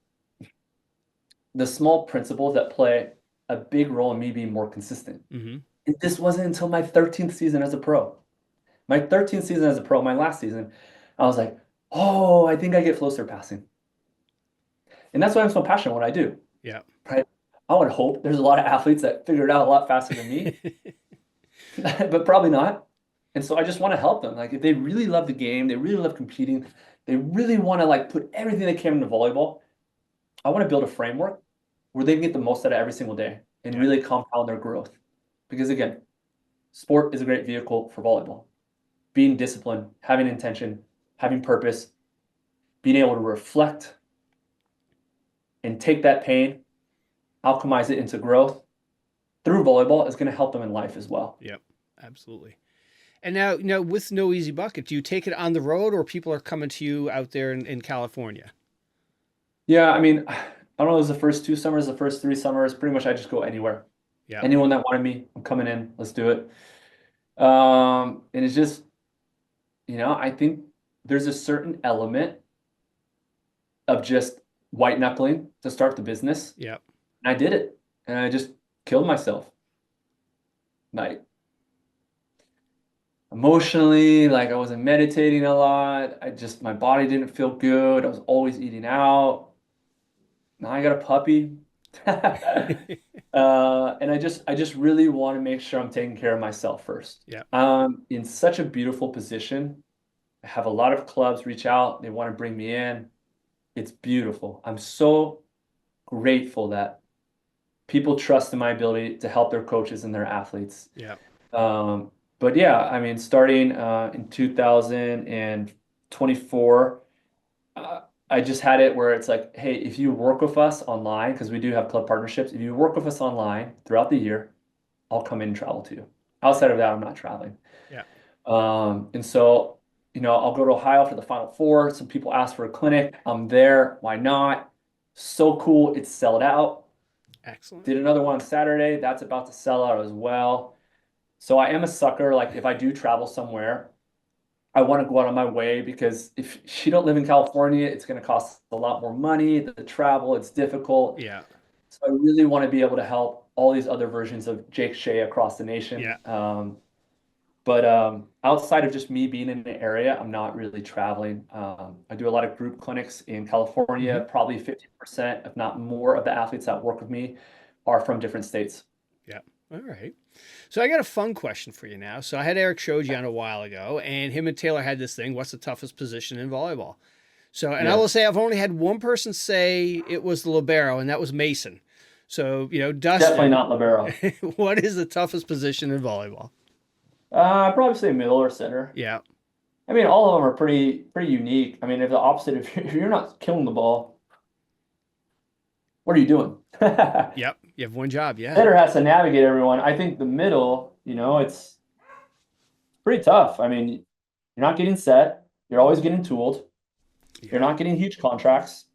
principles that play a big role in me being more consistent. Mm-hmm. And this wasn't until my 13th season as a pro. My 13th season as a pro, my last season, I was like, oh, I think I get flow start passing. And that's why I'm so passionate what I do. Yeah. Right. I would hope there's a lot of athletes that figure it out a lot faster than me, but probably not. And so I just want to help them. Like if they really love the game, they really love competing, they really want to like put everything they can into volleyball. I want to build a framework where they can get the most out of every single day and really compound their growth. Because again, sport is a great vehicle for volleyball. Being disciplined, having intention, having purpose, being able to reflect and take that pain, alchemize it into growth through volleyball is going to help them in life as well. Yep, absolutely. And now, with NOEZ y Buckets, do you take it on the road or people are coming to you out there in California? Yeah, I mean, I don't know, it was the first 2 summers, the first 3 summers, pretty much I just go anywhere. Yeah. Anyone that wanted me, I'm coming in, let's do it. And it's just, I think there's a certain element of just white knuckling to start the business. Yeah. And I did it. And I just killed myself. Like emotionally, like I wasn't meditating a lot. My body didn't feel good. I was always eating out. Now I got a puppy. And I just really want to make sure I'm taking care of myself first. Yeah. In such a beautiful position. I have a lot of clubs reach out. They want to bring me in. It's beautiful. I'm so grateful that people trust in my ability to help their coaches and their athletes. Yeah. But yeah, I mean, starting in 2024, I just had it where it's like, hey, if you work with us online, because we do have club partnerships, if you work with us online throughout the year, I'll come in and travel to you. Outside of that, I'm not traveling. Yeah. And so, I'll go to Ohio for the Final Four. Some people ask for a clinic. I'm there. Why not? So cool. It's sold out. Excellent. Did another one on Saturday. That's about to sell out as well. So I am a sucker. Like if I do travel somewhere, I want to go out of my way because if you don't live in California, it's going to cost a lot more money. The travel, it's difficult. Yeah. So I really want to be able to help all these other versions of Jake Shea across the nation. Yeah. But outside of just me being in the area, I'm not really traveling. I do a lot of group clinics in California. Mm-hmm. Probably 50%, if not more, of the athletes that work with me are from different states. Yeah. All right. So I got a fun question for you now. So I had Eric Shoji on a while ago, and him and Taylor had this thing, what's the toughest position in volleyball? So, and I will say I've only had one person say it was the libero, and that was Mason. So, Dustin. Definitely not libero. What is the toughest position in volleyball? I'd probably say middle or center. Yeah. I mean, all of them are pretty unique. I mean, if the opposite, if you're not killing the ball, what are you doing? Yep. You have one job. Yeah. Center has to navigate everyone. I think the middle, it's pretty tough. I mean, you're not getting set. You're always getting tooled. Yeah. You're not getting huge contracts.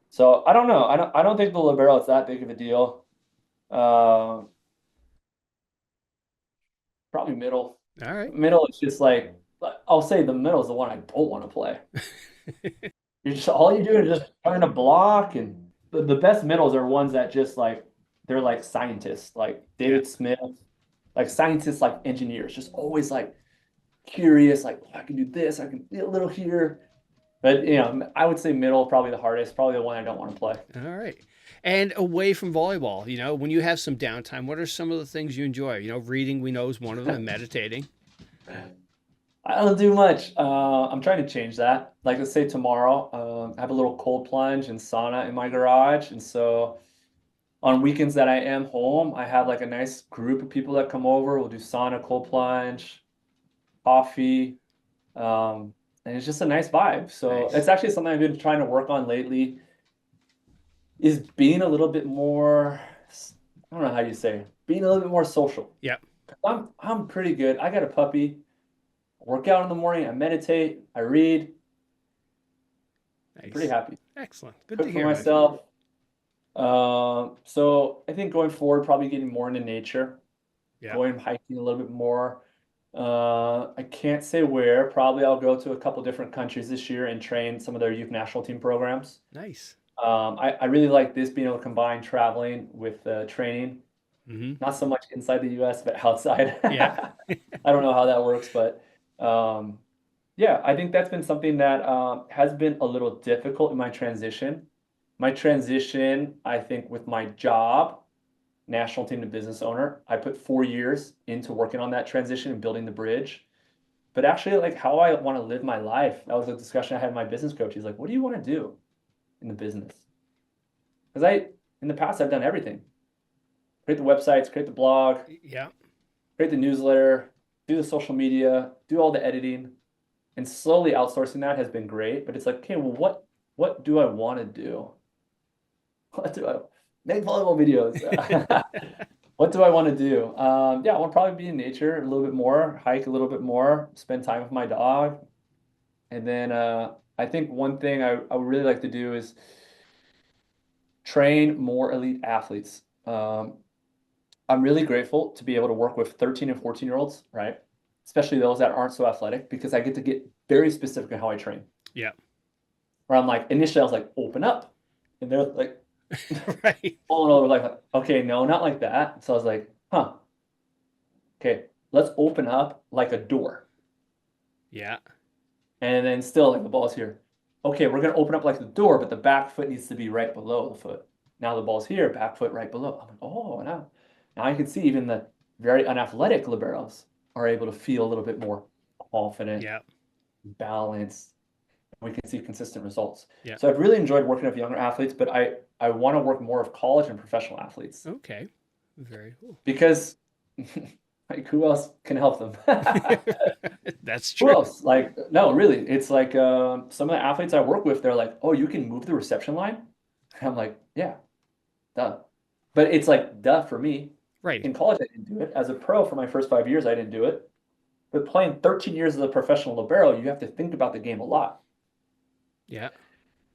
So I don't know. I don't think the libero is that big of a deal. Probably middle. All right. Middle is just like, I'll say the middle is the one I don't want to play. You're just all you do is just trying to block, and the best middles are ones that just like they're like scientists, like Yeah. David Smith, like scientists, like engineers, just always like curious, like oh, I can do this, I can do a little here. But I would say middle probably the hardest, probably the one I don't want to play. All right. And away from volleyball, when you have some downtime, what are some of the things you enjoy? Reading we know is one of them, and meditating. I don't do much. I'm trying to change that. Like let's say tomorrow, I have a little cold plunge and sauna in my garage, and so on weekends that I am home, I have like a nice group of people that come over. We'll do sauna, cold plunge, coffee, and it's just a nice vibe. So Nice. it's actually something I've been trying to work on lately, is being a little bit more, I don't know how you say, being a little bit more social. Yep. I'm pretty good. I got a puppy. I work out in the morning. I meditate. I read. I'm pretty Nice. happy. Excellent. Good to Cook for hear, man. myself. So I think going forward, probably getting more into nature, Yeah. going hiking a little bit more. I can't say where. Probably I'll go to a couple different countries this year and train some of their youth national team programs. Nice. I really like this being able to combine traveling with training, Mm-hmm. not so much inside the US, but outside. Yeah. I don't know how that works, but yeah, I think that's been something that has been a little difficult in my transition. My transition, I think, with my job, national team to business owner, I put 4 years into working on that transition and building the bridge. But actually, like how I want to live my life, that was a discussion I had with my business coach. He's like, what do you want to do in the business? Because in the past, I've done everything. Create the websites, create the blog, Yeah. create the newsletter, do the social media, do all the editing, and slowly outsourcing that has been great. But it's like, okay, well, what do I want to do? What do I make volleyball videos? What do I want to do? Yeah, I want to probably be in nature a little bit more, hike a little bit more, spend time with my dog. And then I think one thing I would really like to do is train more elite athletes. I'm really grateful to be able to work with 13 and 14-year-olds, right? Especially those that aren't so athletic, because I get to get very specific in how I train. Yeah. Where I'm like, initially I was like, open up. And they're like, Right. falling over like, okay, no, not like that. So I was like, huh, okay, let's open up like a door. Yeah. And then still like the ball's here. Okay, we're gonna open up like the door, but the back foot needs to be right below the foot. Now the ball's here, back foot right below. I'm like, oh, now I can see even the very unathletic liberos are able to feel a little bit more confident, Yeah. balanced. We can see consistent results. Yeah. So I've really enjoyed working with younger athletes, but I want to work more with college and professional athletes Okay. Very cool. because like who else can help them? That's Who true. else? Like, no, really. It's like some of the athletes I work with, they're like, oh, you can move the reception line? And I'm like, yeah, duh. But it's like, duh for me. Right. In college, I didn't do it. As a pro for my first 5 years, I didn't do it. But playing 13 years as a professional libero, you have to think about the game a lot. Yeah.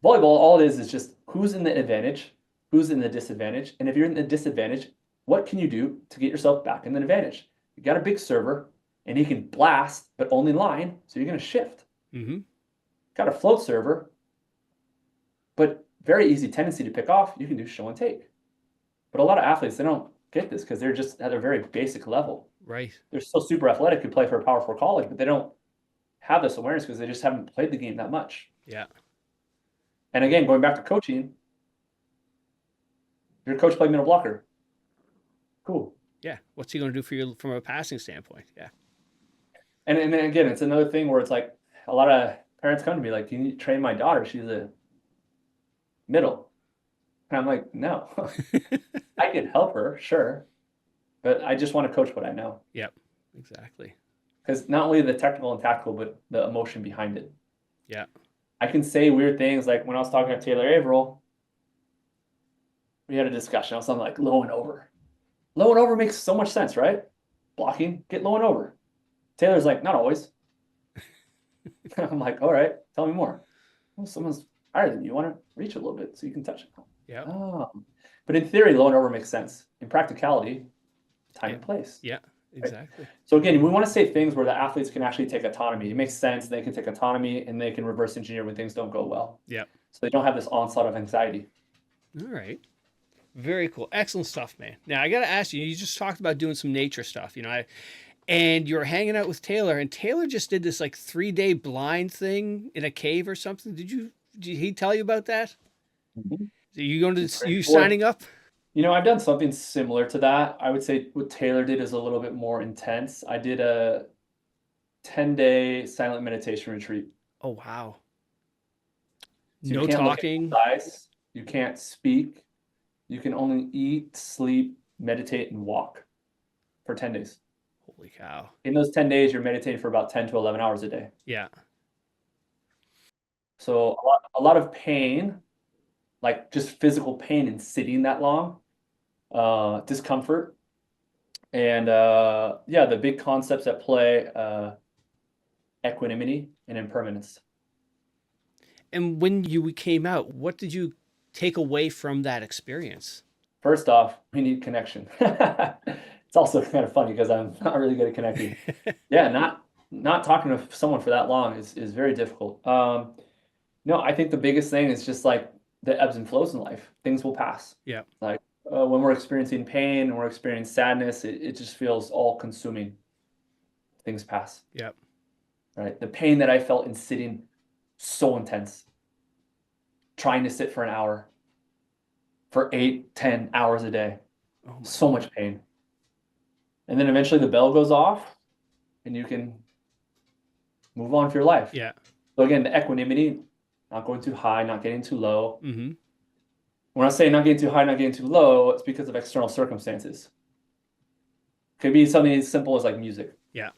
Volleyball, all it is just who's in the advantage, who's in the disadvantage. And if you're in the disadvantage, what can you do to get yourself back in the advantage? You got a big server, and he can blast, but only line, so you're going to shift. Mm-hmm. Got a float server, but very easy tendency to pick off. You can do show and take. But a lot of athletes, they don't get this because they're just at a very basic level. Right. They're still super athletic who play for a Power 4 college, but they don't have this awareness because they just haven't played the game that much. Yeah. And again, going back to coaching, your coach played middle blocker. Cool. Yeah. What's he going to do for you from a passing standpoint? Yeah. And then again, it's another thing where it's like a lot of parents come to me like, can you train my daughter? She's a middle. And I'm like, no, I can help her, sure. But I just want to coach what I know. Yep. Exactly. Because not only the technical and tactical, but the emotion behind it. Yeah. I can say weird things like when I was talking to Taylor Averill, we had a discussion on something like low and over. Low and over makes so much sense, right? Blocking, get low and over. Taylor's like, not always. I'm like, all right, tell me more. Well, someone's higher than you. You want to reach a little bit so you can touch it. Yeah. Oh. But in theory, low and over makes sense. In practicality, time and place. Yeah. exactly. So again, we want to say things where the athletes can actually take autonomy. It makes sense. They can take autonomy and they can reverse engineer when things don't go well. Yeah. So they don't have this onslaught of anxiety. All right. Very cool. Excellent stuff, man. Now I got to ask you, you just talked about doing some nature stuff, and you were hanging out with Taylor, and Taylor just did this like 3-day blind thing in a cave or something. Did he tell you about that? Mhm. Are you going to, you Boy, signing up? I've done something similar to that. I would say what Taylor did is a little bit more intense. I did a 10-day silent meditation retreat. Oh, wow. So you No can't look at talking. eyes, you can't speak, you can only eat, sleep, meditate, and walk for 10 days. Holy cow. In those 10 days, you're meditating for about 10 to 11 hours a day. Yeah. So a lot of pain, like just physical pain in sitting that long, discomfort. And yeah, the big concepts at play, equanimity and impermanence. And when you came out, what did you take away from that experience? First off, we need connection. It's also kind of funny because I'm not really good at connecting. Yeah, not talking to someone for that long is very difficult. No, I think the biggest thing is just like the ebbs and flows in life. Things will pass. Yeah. Like when we're experiencing pain and we're experiencing sadness, it just feels all consuming. Things pass. Yeah. Right. The pain that I felt in sitting, so intense. Trying to sit for an hour, for 8, 10 hours a day. Oh my So much pain. And then eventually the bell goes off and you can move on with your life. Yeah. So again, the equanimity, not going too high, not getting too low. Mm-hmm. When I say not getting too high, not getting too low, it's because of external circumstances. Could be something as simple as like music. Yeah.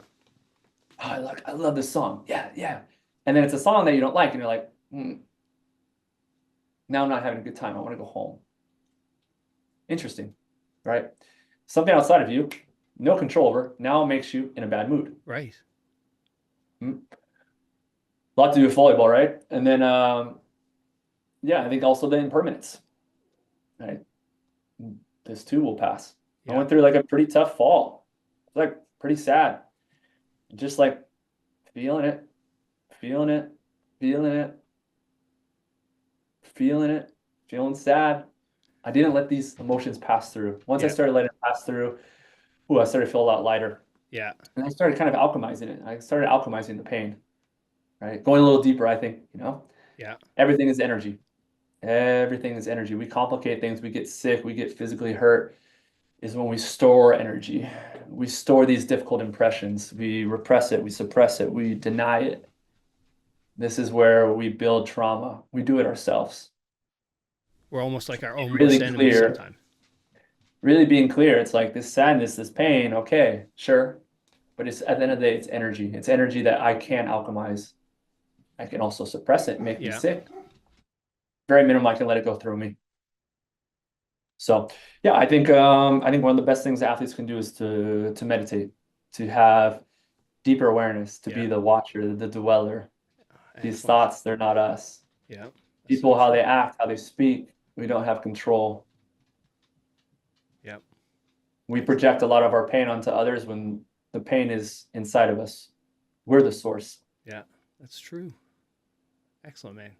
Oh, I love this song. Yeah, yeah. And then it's a song that you don't like, and you're like, now I'm not having a good time. I want to go home. Interesting, right? Something outside of you, no control over, now makes you in a bad mood. Right. A lot to do with volleyball, right? And then, yeah, I think also the impermanence, right? This too will pass. Yeah. I went through like a pretty tough fall. It's like pretty sad. Just like feeling it, feeling it, feeling it, feeling it, feeling sad. I didn't let these emotions pass through. Once I Yeah. started letting it pass through, I started to feel a lot lighter. Yeah. And I started kind of alchemizing it. I started alchemizing the pain, right? Going a little deeper, I think, Yeah. everything is energy. Everything is energy. We complicate things. We get sick. We get physically hurt is when we store energy. We store these difficult impressions. We repress it. We suppress it. We deny it. This is where we build trauma. We do it ourselves. We're almost like our own Really worst enemies clear. sometimes. Really being clear. It's like this sadness, this pain. Okay, sure. But it's at the end of the day, it's energy. It's energy that I can't alchemize. I can also suppress it and make me sick. Very minimum, I can let it go through me. So yeah, I think one of the best things athletes can do is to meditate, to have deeper awareness, to be the watcher, the dweller. These thoughts, they're not us. Yeah. People, how they act, how they speak, we don't have control. Yep. We project a lot of our pain onto others when the pain is inside of us. We're the source. Yeah, that's true. Excellent, man.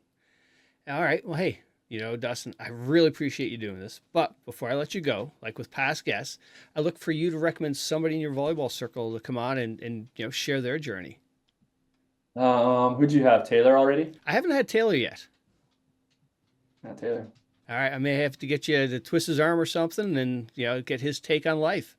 All right. Well, hey, Dustin, I really appreciate you doing this. But before I let you go, like with past guests, I look for you to recommend somebody in your volleyball circle to come on and share their journey. Who'd you have? Taylor already? I haven't had Taylor yet. Not Taylor. All right. I may have to get you to twist his arm or something and, get his take on life.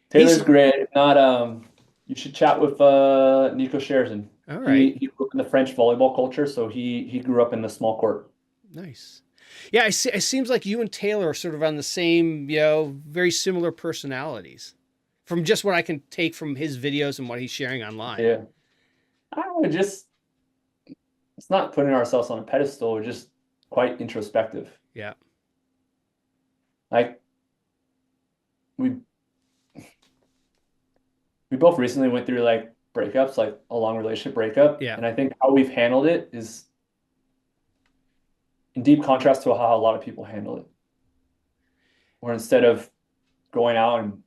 Taylor's great. If not, you should chat with Nico Sherzin. All right. He grew up in the French volleyball culture, so he grew up in the small court. Nice. Yeah, it seems like you and Taylor are sort of on the same, very similar personalities from just what I can take from his videos and what he's sharing online. Yeah. I would it's not putting ourselves on a pedestal, we're just quite introspective. Yeah. Like we both recently went through like breakups, like a long relationship breakup. Yeah. And I think how we've handled it is in deep contrast to how a lot of people handle it. Where instead of going out and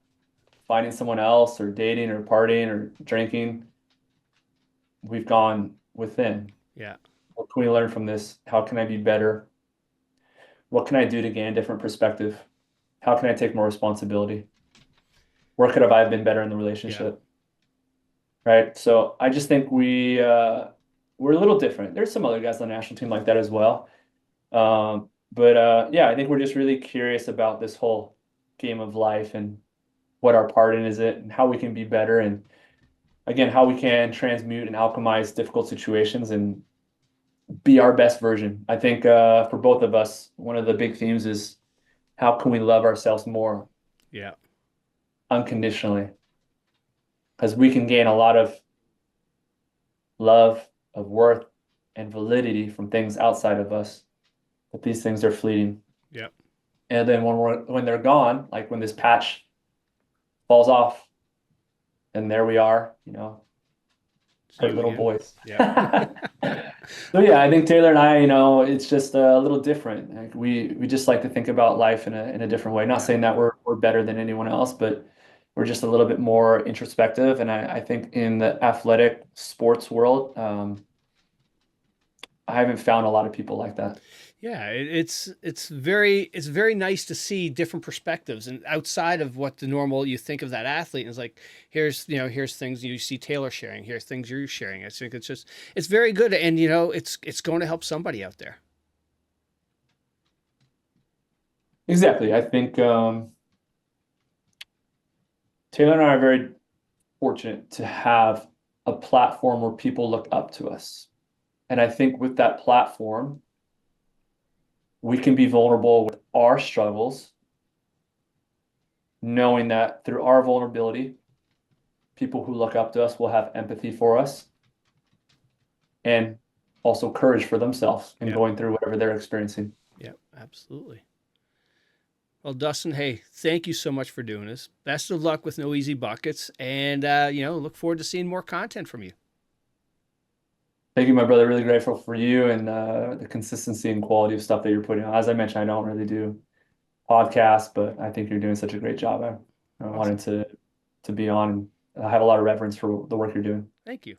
finding someone else or dating or partying or drinking, we've gone within. Yeah. What can we learn from this? How can I be better? What can I do to gain a different perspective? How can I take more responsibility? Where could have I been better in the relationship? Right. So I just think we're a little different. There's some other guys on the national team like that as well. But yeah, I think we're just really curious about this whole game of life and what our part in is it and how we can be better and again how we can transmute and alchemize difficult situations and be our best version. I think for both of us, one of the big themes is how can we love ourselves more Yeah. unconditionally? Because we can gain a lot of love, of worth, and validity from things outside of us, but these things are fleeting. Yeah. And then when they're gone, like when this patch falls off, and there we are, hurt little boys. Yeah. So yeah, I think Taylor and I, it's just a little different. Like we just like to think about life in a different way. Not saying that we're better than anyone else, but we're just a little bit more introspective. And I think in the athletic sports world, I haven't found a lot of people like that. Yeah, it's very nice to see different perspectives and outside of what the normal you think of that athlete. And it's like here's things you see Taylor sharing, here's things you're sharing. I think it's very good, and it's going to help somebody out there. Exactly. I think Taylor and I are very fortunate to have a platform where people look up to us. And I think with that platform, we can be vulnerable with our struggles, knowing that through our vulnerability, people who look up to us will have empathy for us and also courage for themselves in going through whatever they're experiencing. Yeah, absolutely. Well, Dustin, hey, thank you so much for doing this. Best of luck with NOEZ Buckets, and look forward to seeing more content from you. Thank you, my brother. Really grateful for you and the consistency and quality of stuff that you're putting on. As I mentioned, I don't really do podcasts, but I think you're doing such a great job. I wanted to be on, and I have a lot of reverence for the work you're doing. Thank you.